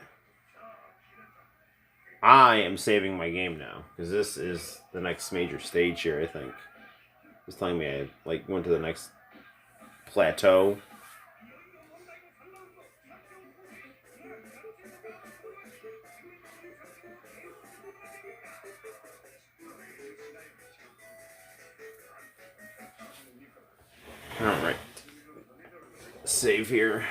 I am saving my game now, because this is the next major stage here, I think. It's telling me I went to the next plateau. Alright. Save here.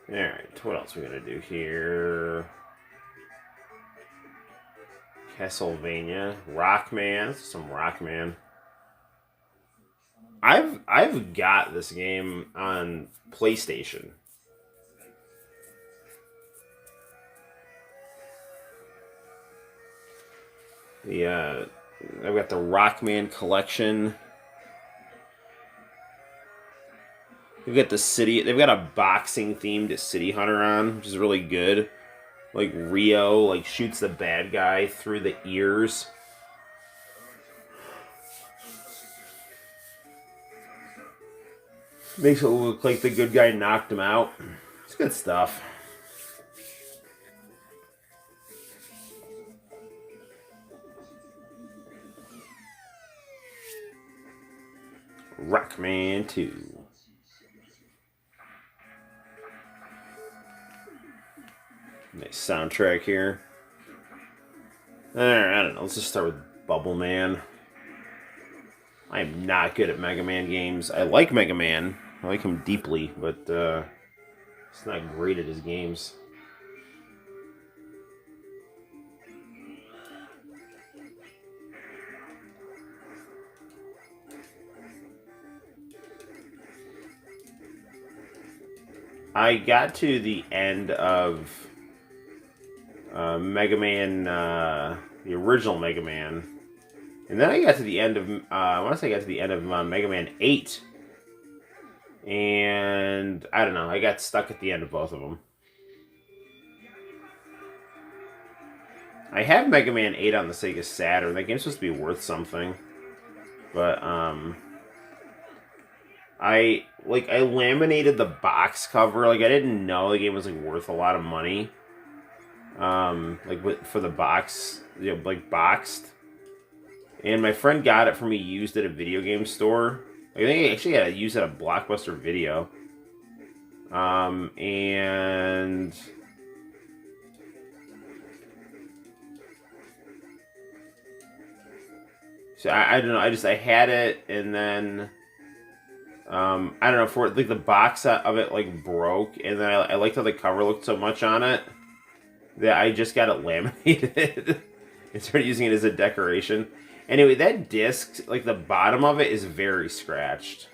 Alright, what else are we gonna do here? Castlevania. Rockman. Some Rockman. I've got this game on PlayStation. I've got the Rockman collection. They've got the city. They've got a boxing themed City Hunter on, which is really good. Like Rio, like shoots the bad guy through the ears. Makes it look like the good guy knocked him out. It's good stuff. Rockman 2. Nice soundtrack here. Alright, I don't know. Let's just start with Bubble Man. I am not good at Mega Man games. I like Mega Man. I like him deeply, but he's not great at his games. I got to the end of Mega Man, the original Mega Man, and then I got to the end of, I want to say I got to the end of Mega Man 8, and I don't know, I got stuck at the end of both of them. I have Mega Man 8 on the Sega Saturn. That game's supposed to be worth something, but I laminated the box cover. Like I didn't know the game was like worth a lot of money. Like for the box, you know, like boxed. And my friend got it for me used at a video game store. I think he actually got it used at a Blockbuster Video. And so I don't know. I had it, and then I don't know, for like the box of it like broke, and then I liked how the cover looked so much on it that I just got it laminated and started using it as a decoration. Anyway, that disc, like the bottom of it, is very scratched.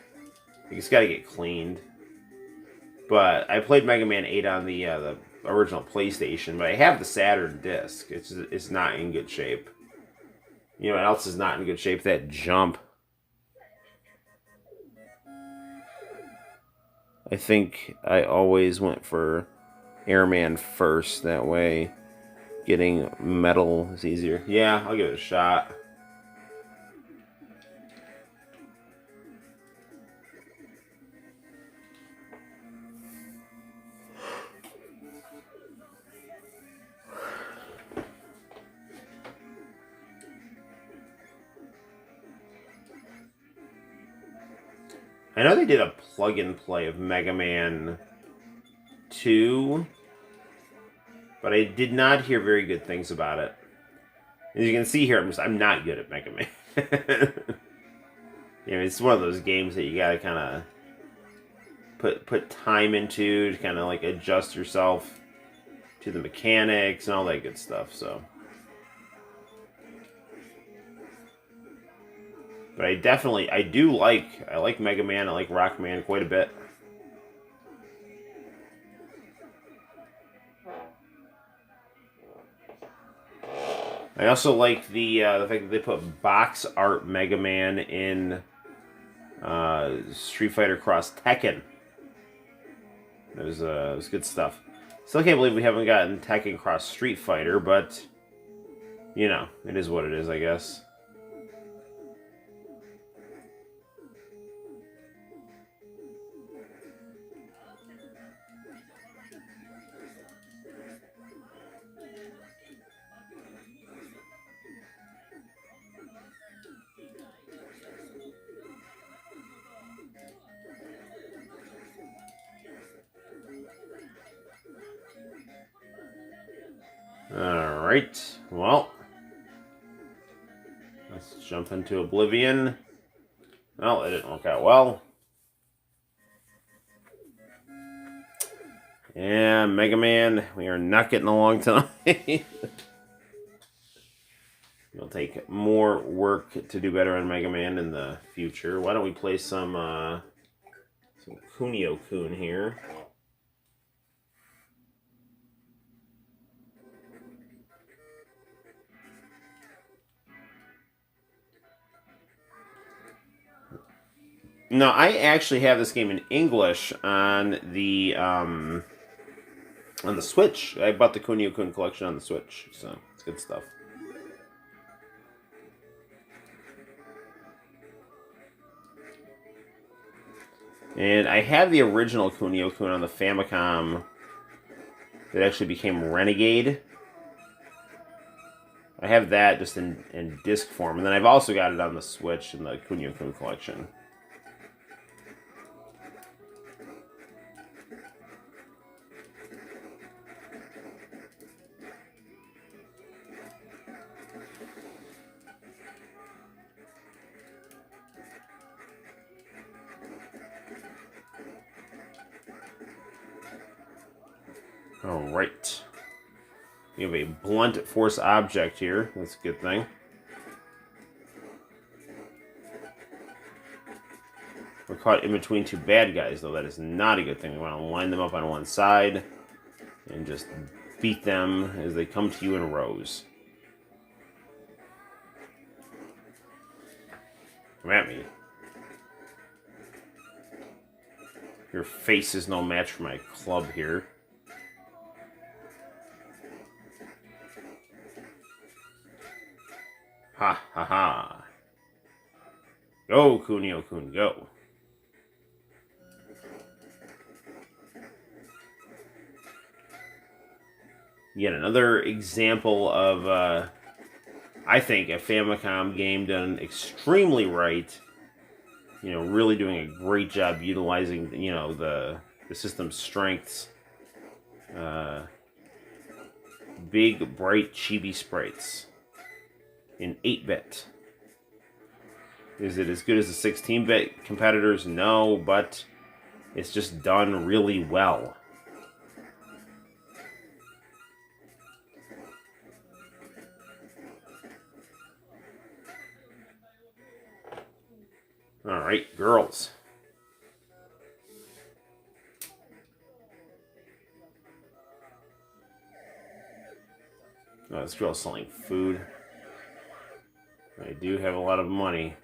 Like, it's got to get cleaned. But I played Mega Man 8 on the original PlayStation, but I have the Saturn disc. It's not in good shape. You know what else is not in good shape? That jump. I think I always went for Airman first. That way, getting metal is easier. Yeah, I'll give it a shot. I know they did a plug-and-play of Mega Man 2, but I did not hear very good things about it. As you can see here, I'm not good at Mega Man. You know, it's one of those games that you gotta kind of put time into to kind of like adjust yourself to the mechanics and all that good stuff. So, but I like Mega Man. I like Rockman quite a bit. I also like the fact that they put box art Mega Man in Street Fighter Cross Tekken. It was good stuff. Still can't believe we haven't gotten Tekken Cross Street Fighter, but you know, it is what it is, I guess. Alright, well, Let's jump into Oblivion. Well, it didn't work out well. Yeah, Mega Man, we are not getting along tonight. It'll take more work to do better on Mega Man in the future. Why don't we play some Kunio-kun here. No, I actually have this game in English on the Switch. I bought the Kunio-kun collection on the Switch, so it's good stuff. And I have the original Kunio-kun on the Famicom that actually became Renegade. I have that just in disc form. And then I've also got it on the Switch in the Kunio-kun collection. Alright. We have a blunt force object here. That's a good thing. We're caught in between two bad guys, though. That is not a good thing. We want to line them up on one side and just beat them as they come to you in rows. Come at me. Your face is no match for my club here. Ha ha ha. Go, Kunio-kun, go. Yet another example of, I think, a Famicom game done extremely right. You know, really doing a great job utilizing, you know, the system's strengths. Big, bright, chibi sprites. In 8-bit. Is it as good as the 16-bit competitors? No, but it's just done really well. Alright, girls. Oh, this girl's selling food. I do have a lot of money.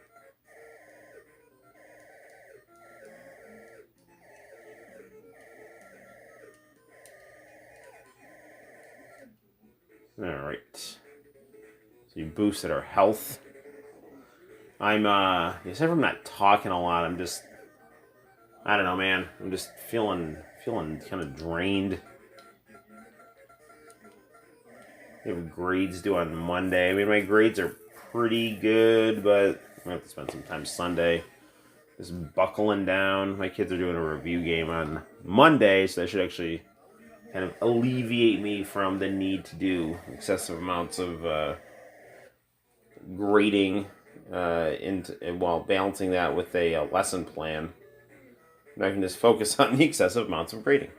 Alright. So you boosted our health. Except for I'm not talking a lot, I'm just, I don't know, man. I'm just feeling kind of drained. We have grades due on Monday. I mean, my grades are pretty good, but I have to spend some time Sunday just buckling down. My kids are doing a review game on Monday, so that should actually kind of alleviate me from the need to do excessive amounts of grading while balancing that with a lesson plan. And I can just focus on the excessive amounts of grading.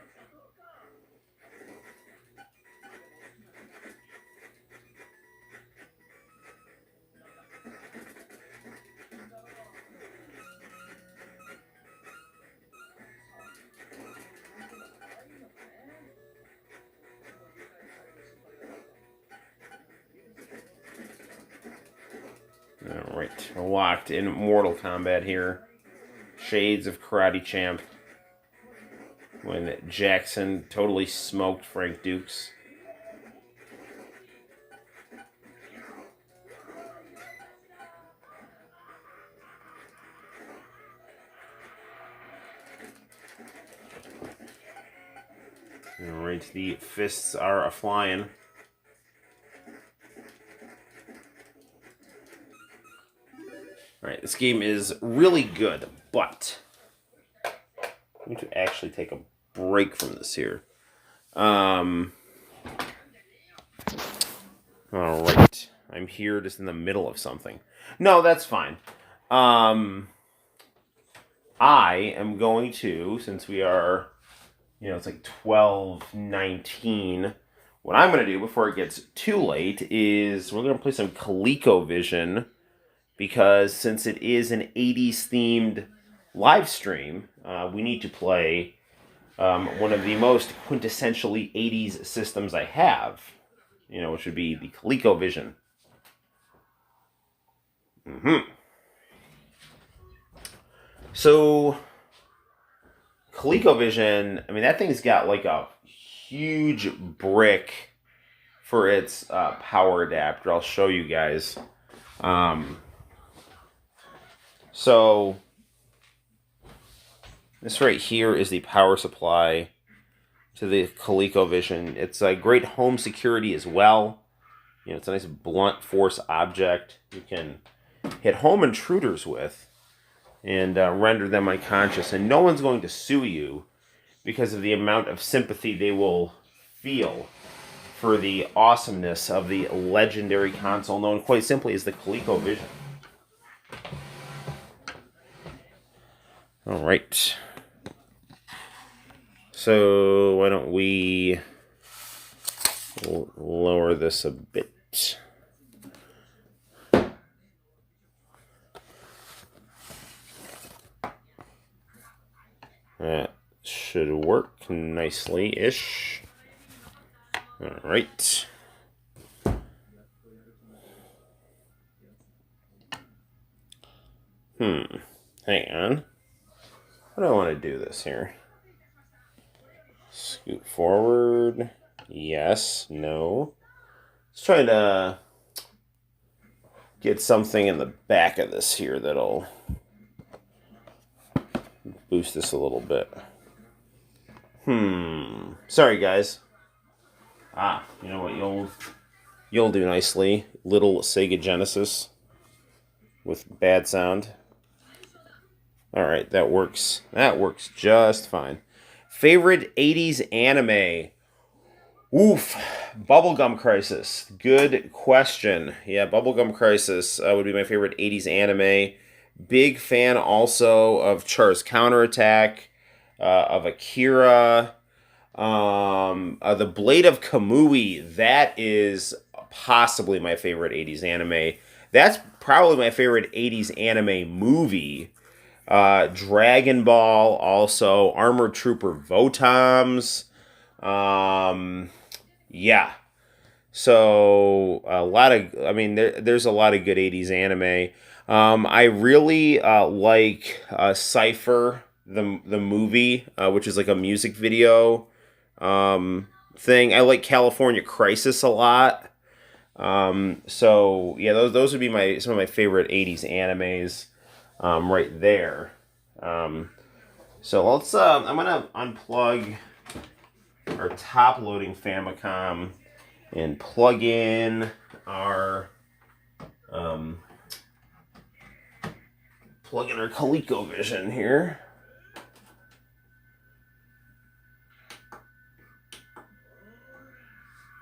Alright, we're locked in Mortal Kombat here. Shades of Karate Champ. When Jackson totally smoked Frank Dukes. Alright, the fists are a-flying. Alright, this game is really good, but I need to actually take a break from this here. Alright, I'm here just in the middle of something. No, that's fine. I am going to, since we are, it's like 12:19. What I'm going to do before it gets too late is we're going to play some ColecoVision, because since it is an 80s themed live stream, we need to play one of the most quintessentially 80s systems I have, which would be the ColecoVision. So, ColecoVision, I mean, that thing's got like a huge brick for its power adapter. I'll show you guys. So, this right here is the power supply to the ColecoVision. It's a great home security as well. It's a nice blunt force object you can hit home intruders with and render them unconscious. And no one's going to sue you because of the amount of sympathy they will feel for the awesomeness of the legendary console known quite simply as the ColecoVision. All right. So why don't we lower this a bit. That should work nicely-ish. All right. Hang on. How do I want to do this here? Scoot forward. Yes. No. Let's try to get something in the back of this here that'll boost this a little bit. Sorry, guys. You know what you'll do nicely? Little Sega Genesis with bad sound. All right, that works. That works just fine. Favorite 80s anime? Oof. Bubblegum Crisis. Good question. Yeah, Bubblegum Crisis would be my favorite 80s anime. Big fan also of Char's Counterattack, of Akira, The Blade of Kamui. That is possibly my favorite 80s anime. That's probably my favorite 80s anime movie. Dragon Ball, also Armored Trooper Votoms. Yeah. So there's a lot of good 80s anime. I really like Cypher, the movie, which is like a music video thing. I like California Crisis a lot. So yeah, those would be some of my favorite 80s animes right there. So let's I'm gonna unplug our top loading Famicom and plug in our ColecoVision here.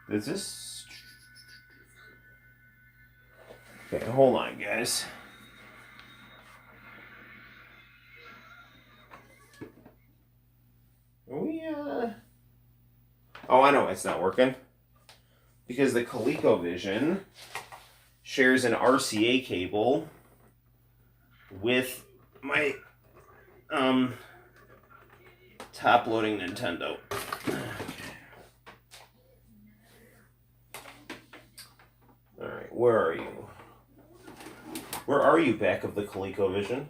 Is this? Okay, hold on, guys. Oh, I know it's not working. Because the ColecoVision shares an RCA cable with my top loading Nintendo. Alright, where are you? Where are you, back of the ColecoVision?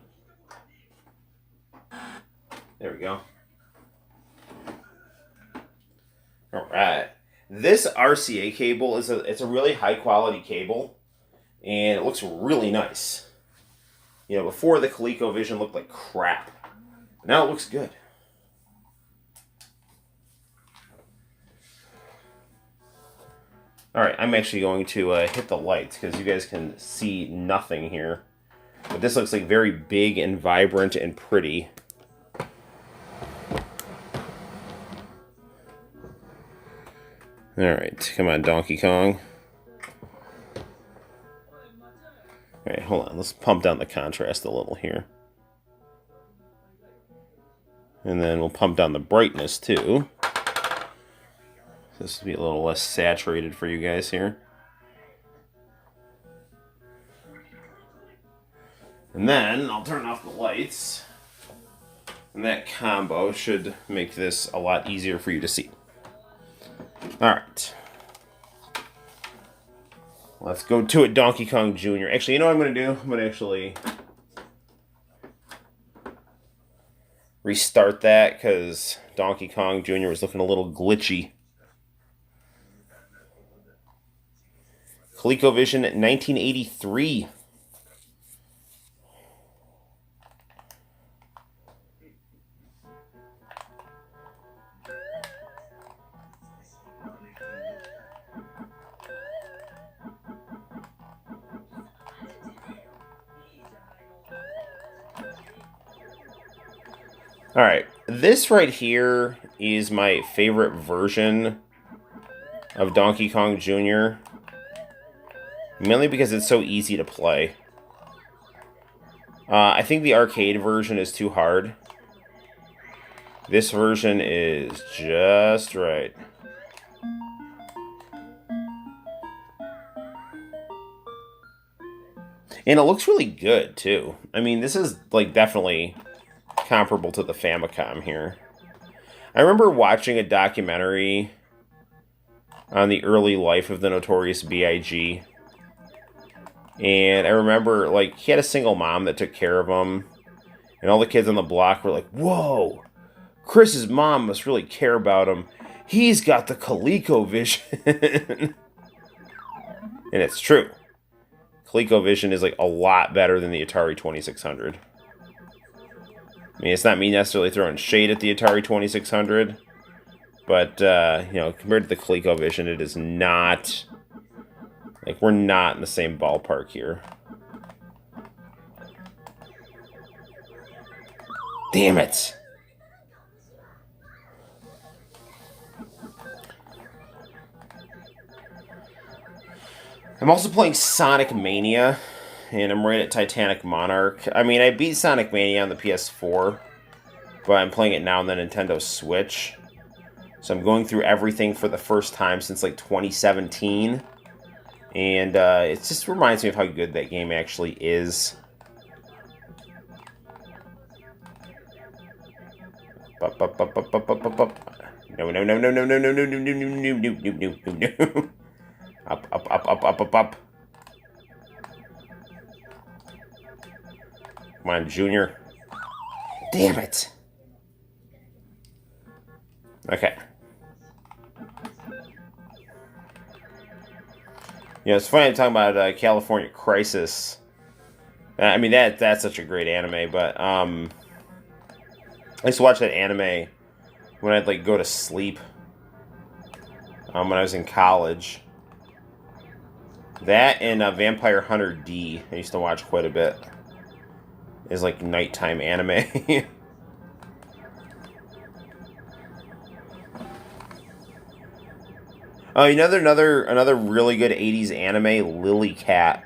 There we go. Alright. This RCA cable it's a really high quality cable, and it looks really nice. Before the ColecoVision looked like crap. Now it looks good. Alright, I'm actually going to hit the lights because you guys can see nothing here. But this looks like very big and vibrant and pretty. Alright, come on, Donkey Kong. Alright, hold on. Let's pump down the contrast a little here. And then we'll pump down the brightness, too. This will be a little less saturated for you guys here. And then I'll turn off the lights. And that combo should make this a lot easier for you to see. Alright. Let's go to it, Donkey Kong Jr. Actually, you know what I'm going to do? I'm going to actually restart that because Donkey Kong Jr. was looking a little glitchy. ColecoVision 1983. Alright, this right here is my favorite version of Donkey Kong Jr. Mainly because it's so easy to play. I think the arcade version is too hard. This version is just right. And it looks really good, too. I mean, this is, like, definitely comparable to the Famicom here. I remember watching a documentary on the early life of the Notorious B.I.G. And I remember, like, he had a single mom that took care of him. And all the kids on the block were like, whoa, Chris's mom must really care about him. He's got the ColecoVision. And it's true. ColecoVision is, like, a lot better than the Atari 2600. I mean, it's not me necessarily throwing shade at the Atari 2600, but, you know, compared to the ColecoVision, it is not, like, we're not in the same ballpark here. Damn it! I'm also playing Sonic Mania. And I'm right at Titanic Monarch. I mean, I beat Sonic Mania on the PS4, but I'm playing it now on the Nintendo Switch. So I'm going through everything for the first time since, like, 2017. And it just reminds me of how good that game actually is. No, no, no, no, no, no, no, no, no, no, no, no, no, no, no, no. Up, up, up, up, up, up, up. Come on, Junior. Damn it. Okay. You know, it's funny I'm talking about California Crisis. I mean, that's such a great anime, but I used to watch that anime when I'd, like, go to sleep when I was in college. That and Vampire Hunter D I used to watch quite a bit. Is like nighttime anime. Oh, you know, another really good 80s anime, Lily Cat.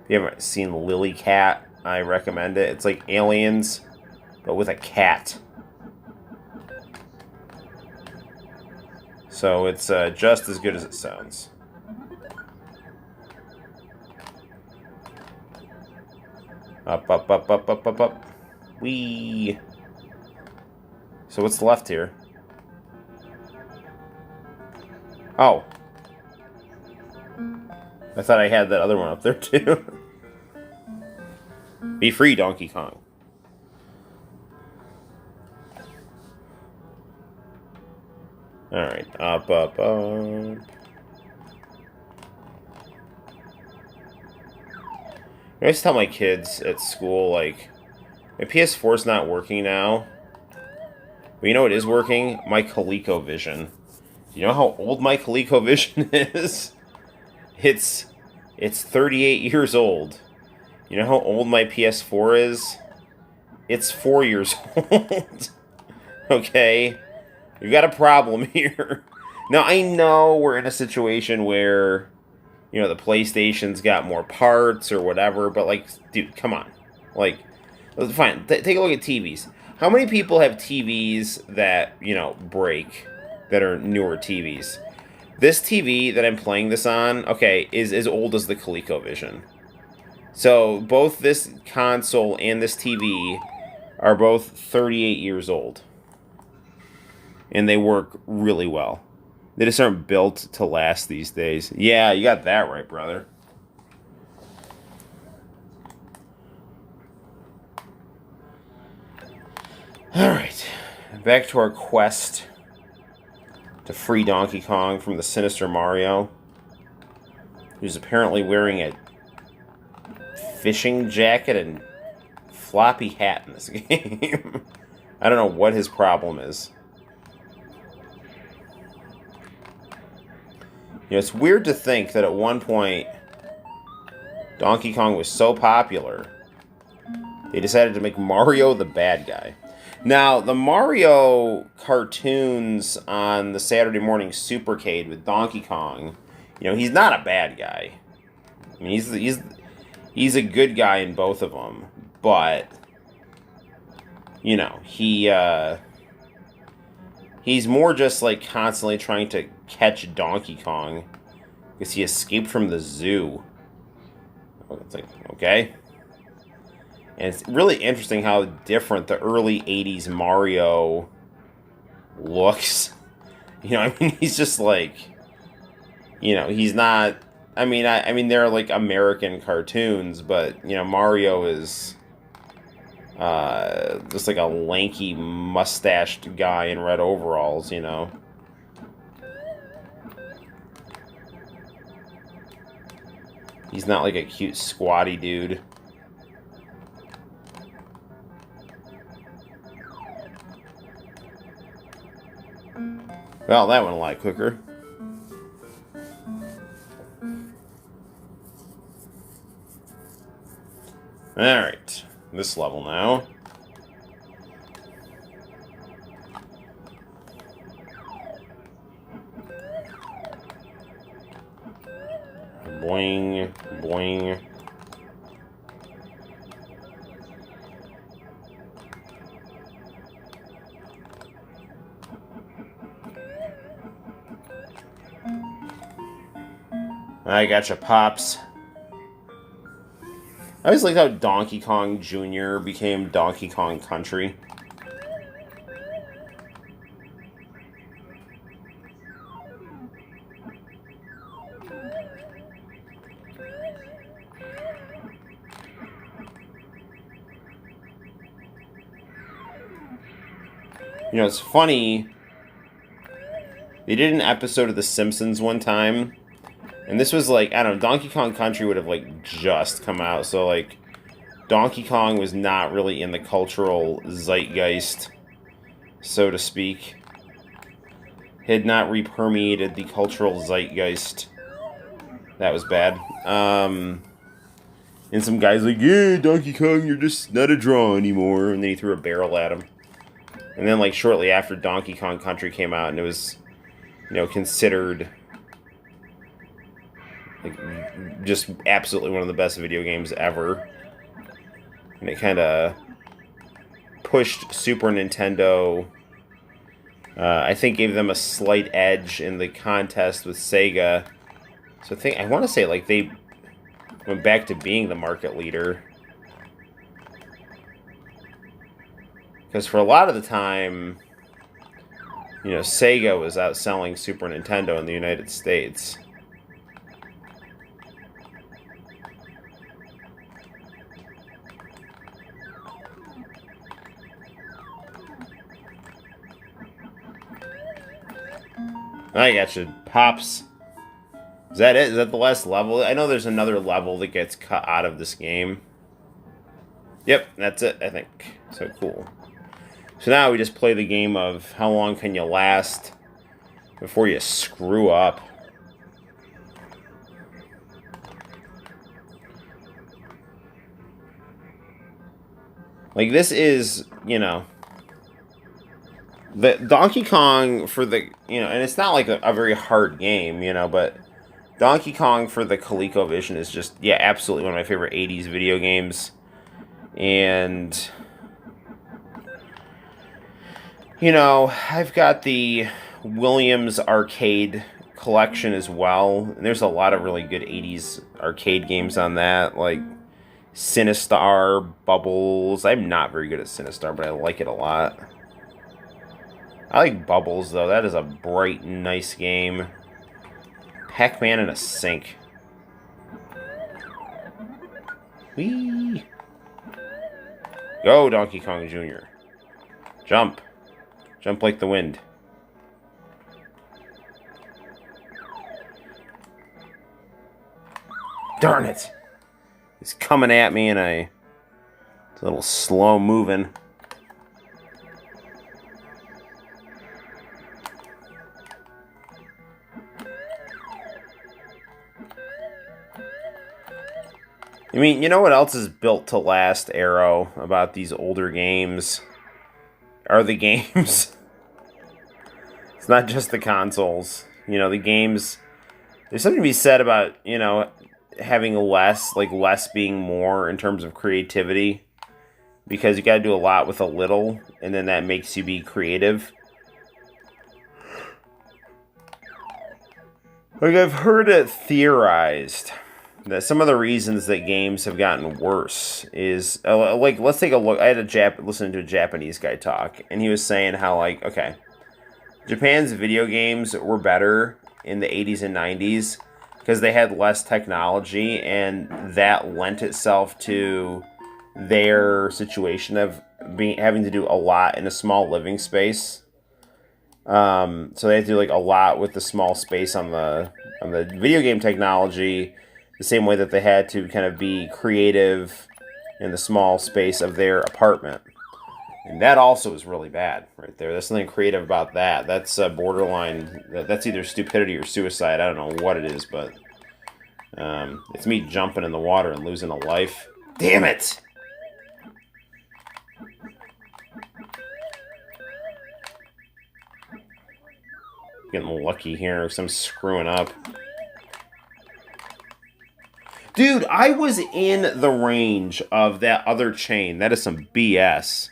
If you haven't seen Lily Cat, I recommend it. It's like Aliens, but with a cat. So it's just as good as it sounds. Up, up, up, up, up, up, up. Whee! So what's left here? Oh. I thought I had that other one up there, too. Be free, Donkey Kong. Alright, up, up, up. I always tell my kids at school, like, my PS4's not working now. But you know what is working? My ColecoVision. You know how old my ColecoVision is? It's 38 years old. You know how old my PS4 is? It's 4 years old. Okay? We've got a problem here. Now, I know we're in a situation where, you know, the PlayStation's got more parts or whatever, but, like, dude, come on. Like, fine, take a look at TVs. How many people have TVs that, you know, break, that are newer TVs? This TV that I'm playing this on, okay, is as old as the ColecoVision. So, both this console and this TV are both 38 years old. And they work really well. They just aren't built to last these days. Yeah, you got that right, brother. Alright. Back to our quest to free Donkey Kong from the sinister Mario, who's apparently wearing a fishing jacket and floppy hat in this game. I don't know what his problem is. You know, it's weird to think that at one point Donkey Kong was so popular, they decided to make Mario the bad guy. Now, the Mario cartoons on the Saturday morning Supercade with Donkey Kong, you know, he's not a bad guy. I mean, he's a good guy in both of them, but you know, he's more just like constantly trying to catch Donkey Kong because he escaped from the zoo. It's like, okay. And it's really interesting how different the early 80s Mario looks. You know, I mean, he's just like, you know, he's not, I mean, they're like American cartoons, but, you know, Mario is just like a lanky, mustached guy in red overalls, you know. He's not like a cute, squatty dude. Well, that went a lot quicker. Alright, this level now. Boing, boing. I gotcha, Pops. I always liked how Donkey Kong Jr. became Donkey Kong Country. You know, it's funny. They did an episode of The Simpsons one time. And this was like, I don't know, Donkey Kong Country would have like just come out. So like, Donkey Kong was not really in the cultural zeitgeist, so to speak. Had not re-permeated the cultural zeitgeist. That was bad. And some guy's like, yeah, Donkey Kong, you're just not a draw anymore. And then he threw a barrel at him. And then like shortly after, Donkey Kong Country came out, and it was, you know, considered like just absolutely one of the best video games ever. And it kind of pushed Super Nintendo, I think gave them a slight edge in the contest with Sega. So I want to say like they went back to being the market leader. Because for a lot of the time, you know, Sega was outselling Super Nintendo in the United States. I gotcha, Pops. Is that it? Is that the last level? I know there's another level that gets cut out of this game. Yep, that's it, I think. So cool. So now we just play the game of how long can you last before you screw up. Like, this is, you know, the Donkey Kong for the, you know, and it's not like a very hard game, you know, but Donkey Kong for the ColecoVision is just, yeah, absolutely one of my favorite 80s video games. And, you know, I've got the Williams arcade collection as well. And there's a lot of really good 80s arcade games on that, like Sinistar, Bubbles. I'm not very good at Sinistar, but I like it a lot. I like Bubbles, though. That is a bright, nice game. Pac-Man in a sink. Whee! Go, Donkey Kong Jr. Jump. Jump like the wind. Darn it! He's coming at me and it's a little slow moving. I mean, you know what else is built to last, Arrow, about these older games? Are the games. It's not just the consoles. You know, the games... There's something to be said about, you know, having less, like less being more in terms of creativity. Because you gotta do a lot with a little, and then that makes you be creative. Like, I've heard it theorized that some of the reasons that games have gotten worse is, like, let's take a look. I had listening to a Japanese guy talk, and he was saying how, like, okay, Japan's video games were better in the 80s and 90s because they had less technology, and that lent itself to their situation of having to do a lot in a small living space. So they had to do, like, a lot with the small space on the video game technology, the same way that they had to kind of be creative in the small space of their apartment. And that also is really bad right there. There's something creative about that. That's borderline. That's either stupidity or suicide. I don't know what it is, but it's me jumping in the water and losing a life. Damn it! Getting lucky here because I'm screwing up. Dude, I was in the range of that other chain. That is some BS.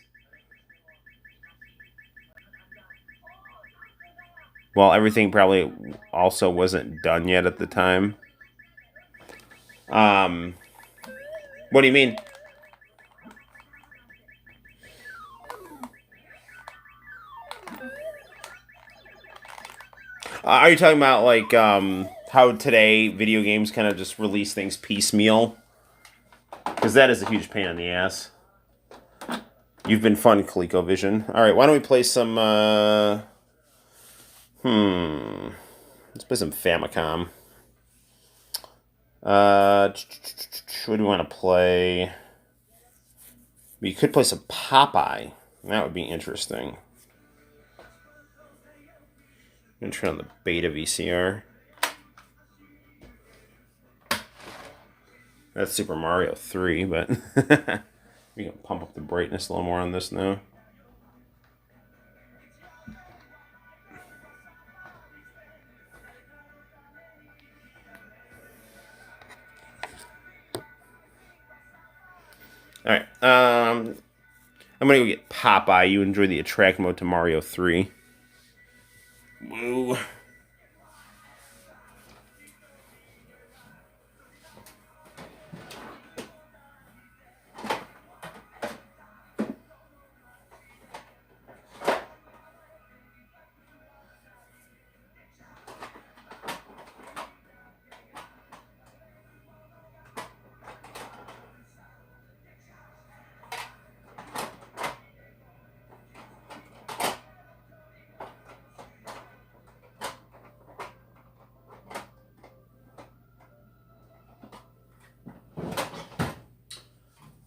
Well, everything probably also wasn't done yet at the time. What do you mean? Are you talking about, like, how today video games kind of just release things piecemeal? Because that is a huge pain in the ass. You've been fun, ColecoVision. Alright, why don't we play some, let's play some Famicom. What do we want to play? We could play some Popeye. That would be interesting. I'm going to turn on the beta VCR. That's Super Mario 3, but we can pump up the brightness a little more on this now. Alright, I'm going to go get Popeye. You enjoy the attract mode to Mario 3. Woo.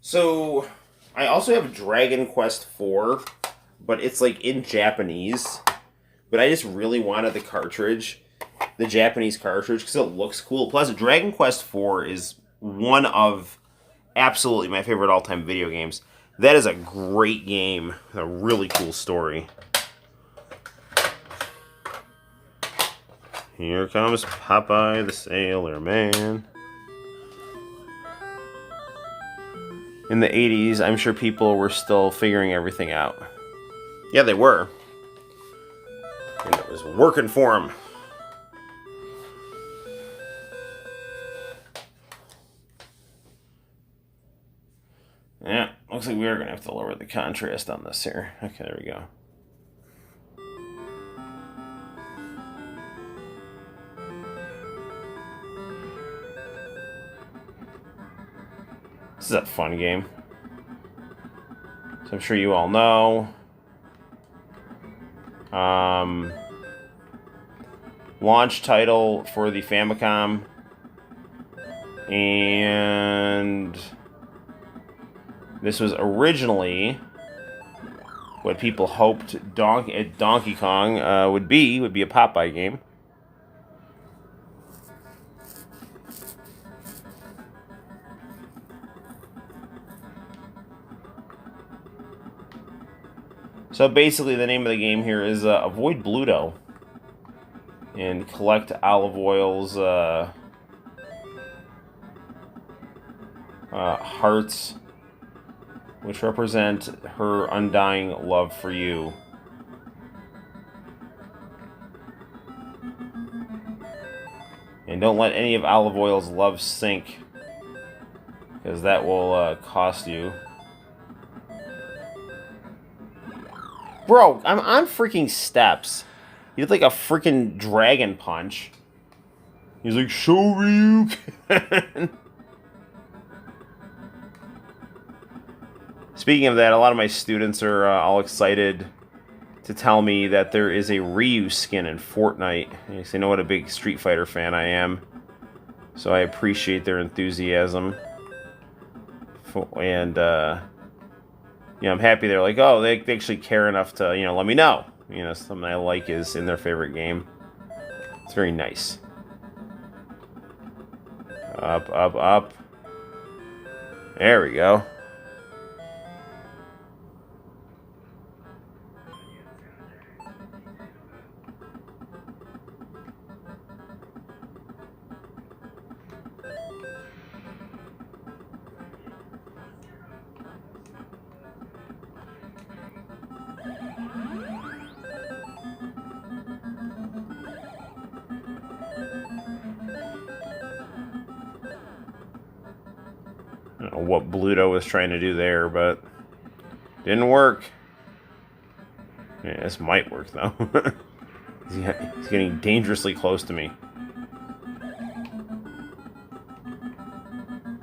So, I also have Dragon Quest IV, but it's like in Japanese. But I just really wanted the cartridge, the Japanese cartridge, because it looks cool. Plus, Dragon Quest IV is one of absolutely my favorite all-time video games. That is a great game, a really cool story. Here comes Popeye the Sailor Man. In the 80s, I'm sure people were still figuring everything out. Yeah, they were. And it was working for them. Yeah, looks like we are going to have to lower the contrast on this here. Okay, there we go. This is a fun game. So I'm sure you all know. Launch title for the Famicom. And this was originally what people hoped Donkey Kong would be a Popeye game. So basically the name of the game here is Avoid Bluto and collect Olive Oil's hearts, which represent her undying love for you. And don't let any of Olive Oil's love sink, because that will cost you. Bro, I'm on freaking steps. He did like a freaking dragon punch. He's like, show me you can. Speaking of that, a lot of my students are all excited to tell me that there is a Ryu skin in Fortnite. They know what a big Street Fighter fan I am. So I appreciate their enthusiasm. And, I'm happy they're like, oh, they actually care enough to, let me know. Something I like is in their favorite game. It's very nice. Up, up, up. There we go. I don't know what Bluto was trying to do there, but didn't work. Yeah, this might work, though. He's getting dangerously close to me.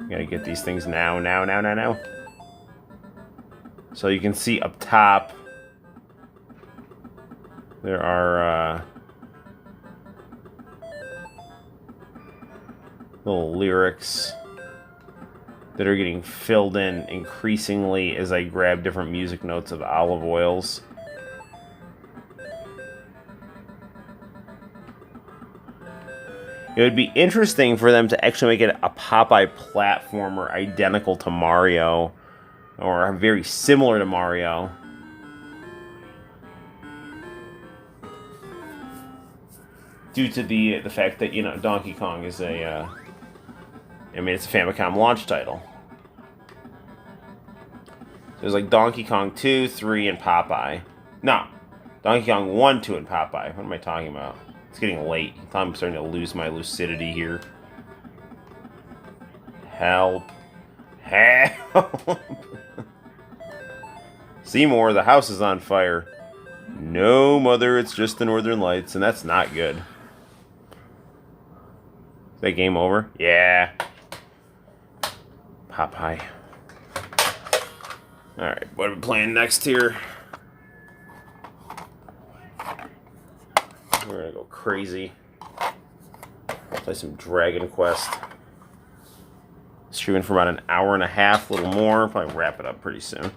Gotta get these things now. So you can see up top, there are little lyrics that are getting filled in increasingly as I grab different music notes of Olive Oil's. It would be interesting for them to actually make it a Popeye platformer identical to Mario, or very similar to Mario. Due to the fact that, Donkey Kong is it's a Famicom launch title. There's like Donkey Kong 2, 3, and Popeye. No, Donkey Kong 1, 2, and Popeye. What am I talking about? It's getting late. I'm starting to lose my lucidity here. Help. Help. Seymour, the house is on fire. No, Mother, it's just the Northern Lights, and that's not good. Is that game over? Yeah. Popeye. Alright, what are we playing next here? We're gonna go crazy. Play some Dragon Quest. Streaming for about an hour and a half, a little more. Probably wrap it up pretty soon.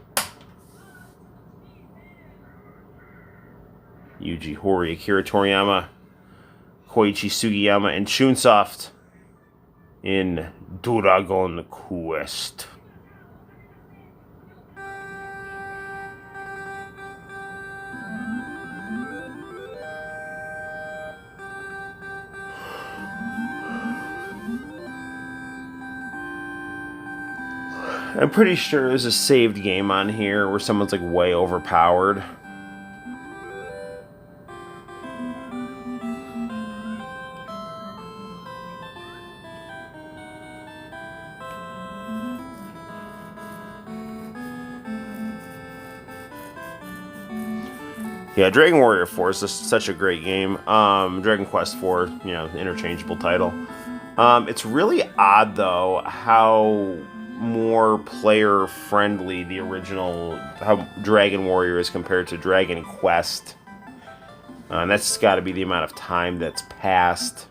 Yuji Horii, Akira Toriyama, Koichi Sugiyama, and Chunsoft in Dragon Quest. I'm pretty sure there's a saved game on here where someone's like way overpowered. Yeah, Dragon Warrior 4 is just such a great game. Dragon Quest 4, you know, interchangeable title. It's really odd, though, how more player-friendly the original, how Dragon Warrior is compared to Dragon Quest. And that's got to be the amount of time that's passed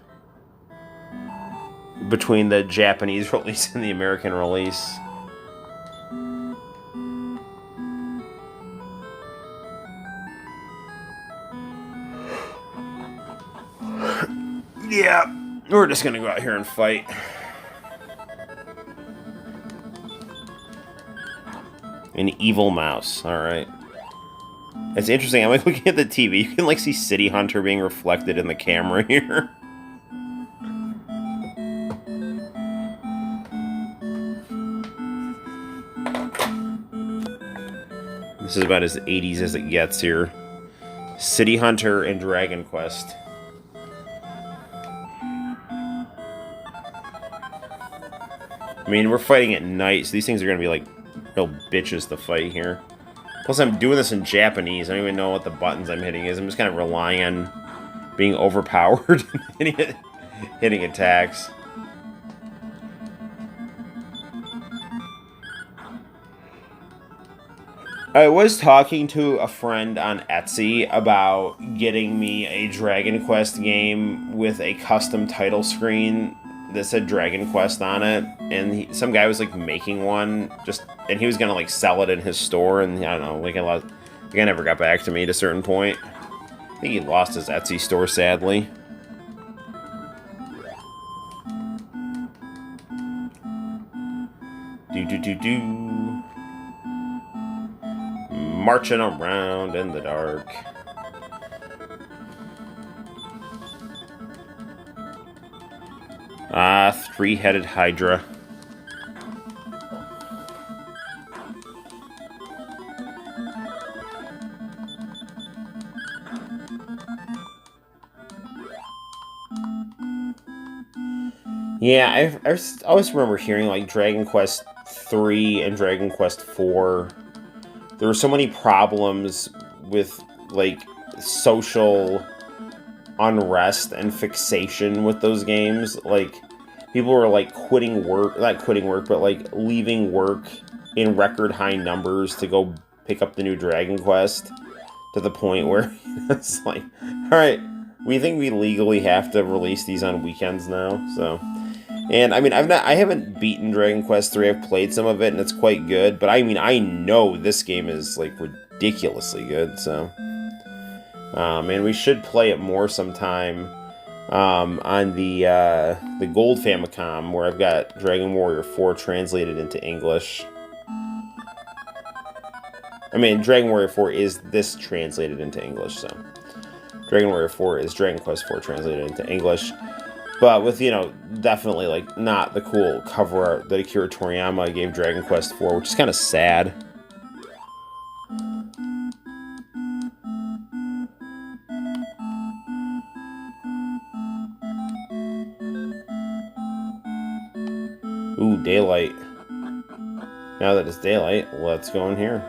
between the Japanese release and the American release. Yeah, we're just gonna go out here and fight. An evil mouse. Alright. It's interesting. I'm like looking at the TV. You can like see City Hunter being reflected in the camera here. This is about as 80s as it gets here. City Hunter and Dragon Quest. I mean, we're fighting at night, so these things are going to be like real bitches to fight here. Plus, I'm doing this in Japanese. I don't even know what the buttons I'm hitting is. I'm just kind of relying on being overpowered and hitting attacks. I was talking to a friend on Etsy about getting me a Dragon Quest game with a custom title screen that said Dragon Quest on it, and some guy was like making one, and he was gonna like sell it in his store, and I don't know, like the guy never got back to me at a certain point. I think he lost his Etsy store, sadly. Marching around in the dark. Three-headed Hydra. Yeah, I always remember hearing like Dragon Quest 3 and Dragon Quest 4. There were so many problems with like social unrest and fixation with those games. Like, people were like quitting work, not quitting work, but like leaving work in record high numbers to go pick up the new Dragon Quest, to the point where it's like, all right, we think we legally have to release these on weekends now. So, and I mean, I haven't beaten Dragon Quest 3. I've played some of it and it's quite good, but I mean, I know this game is like ridiculously good. So, and we should play it more sometime on the Gold Famicom, where I've got Dragon Warrior 4 translated into English. I mean, Dragon Warrior 4 is this translated into English, so Dragon Warrior 4 is Dragon Quest 4 translated into English, but with, you know, definitely like not the cool cover art that Akira Toriyama gave Dragon Quest 4, which is kind of sad. Ooh, daylight. Now that it's daylight, let's go in here.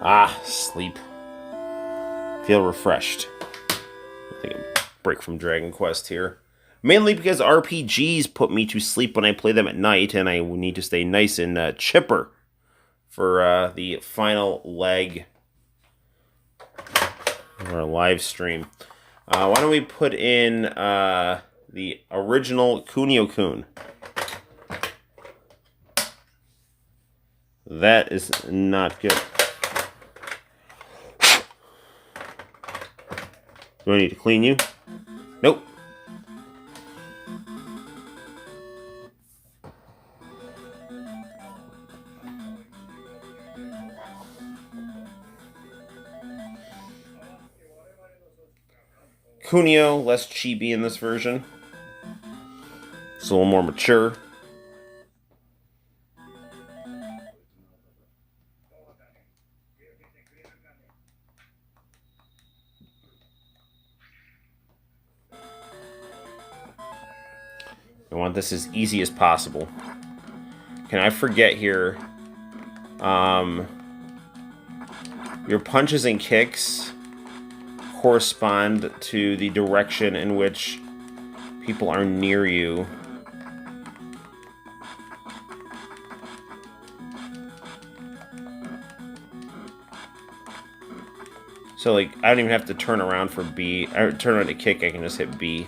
Ah, sleep. Feel refreshed. I think a break from Dragon Quest here. Mainly because RPGs put me to sleep when I play them at night, and I need to stay nice and chipper for the final leg of our live stream. Why don't we put in the original Kunio-kun? That is not good. Do I need to clean you? Nope. Cuneo, less chibi in this version. It's a little more mature. I want this as easy as possible. Can I forget here? Your punches and kicks correspond to the direction in which people are near you. So, like, I don't even have to turn around for B. Or turn around to kick, I can just hit B.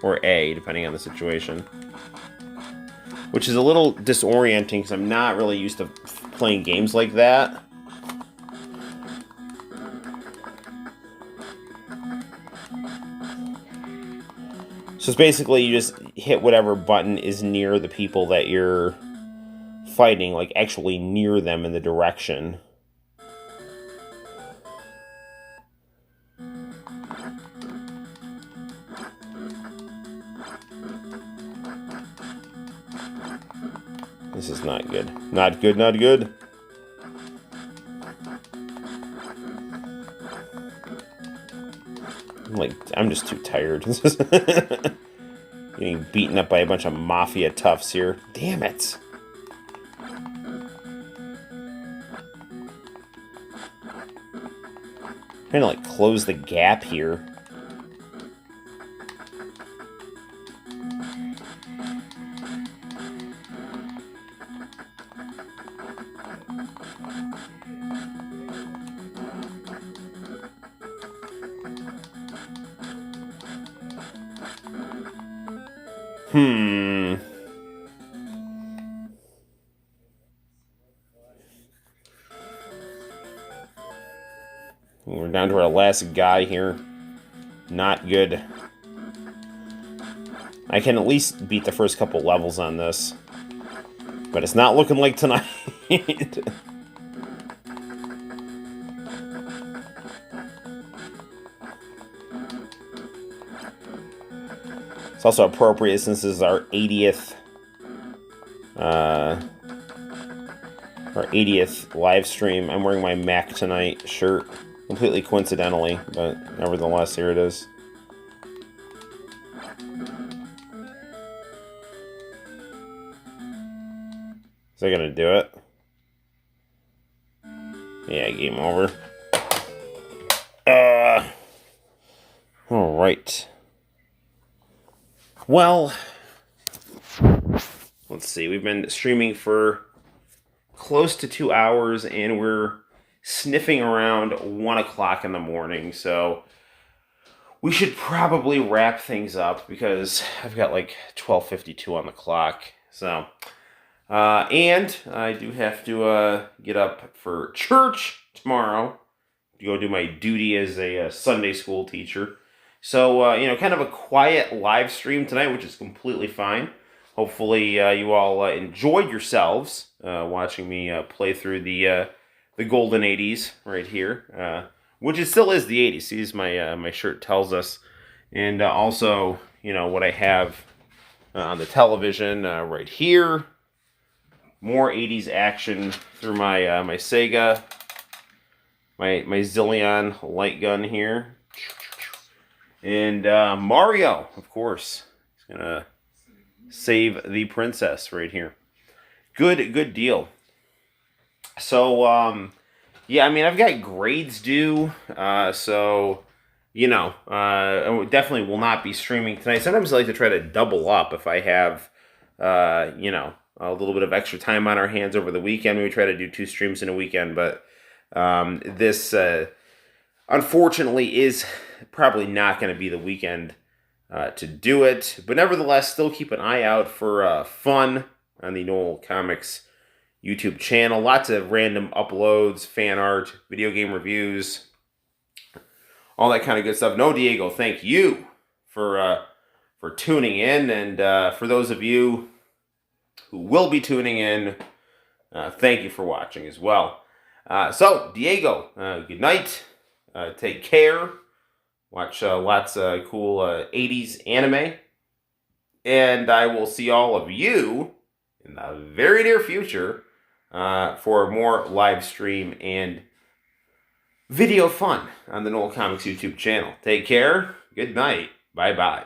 Or A, depending on the situation. Which is a little disorienting, because I'm not really used to playing games like that. So it's basically you just hit whatever button is near the people that you're fighting, like actually near them in the direction. This is not good. Not good, not good. I'm just too tired. Getting beaten up by a bunch of mafia toughs here. Damn it. Trying to, like, close the gap here. We're down to our last guy here. Not good. I can at least beat the first couple levels on this. But it's not looking like tonight. It's also appropriate since this is our 80th live stream. I'm wearing my Mac Tonight shirt. Completely coincidentally, but nevertheless, here it is. Is that gonna do it? Yeah, game over. Alright. Well, let's see. We've been streaming for close to 2 hours, and we're sniffing around 1 o'clock in the morning, so we should probably wrap things up because I've got like 12:52 on the clock. So, and I do have to get up for church tomorrow to go do my duty as a Sunday school teacher. So, kind of a quiet live stream tonight, which is completely fine. Hopefully, you all enjoyed yourselves watching me play through the golden 80s right here, which it still is the 80s. See, as my shirt tells us, and also what I have on the television right here. More 80s action through my my Sega, my Zillion light gun here, and Mario, of course, is gonna save the princess right here. Good deal. So, yeah, I mean, I've got grades due, so, I definitely will not be streaming tonight. Sometimes I like to try to double up if I have, a little bit of extra time on our hands over the weekend. We try to do 2 streams in a weekend, but this, unfortunately, is probably not going to be the weekend to do it. But nevertheless, still keep an eye out for fun on the Noel ComiX YouTube channel. Lots of random uploads, fan art, video game reviews, all that kind of good stuff. No, Diego, thank you for tuning in, and for those of you who will be tuning in, thank you for watching as well. So, Diego, good night. Take care. Watch lots of cool 80s anime. And I will see all of you in the very near future for more live stream and video fun on the Noel ComiX YouTube channel. Take care. Good night. Bye-bye.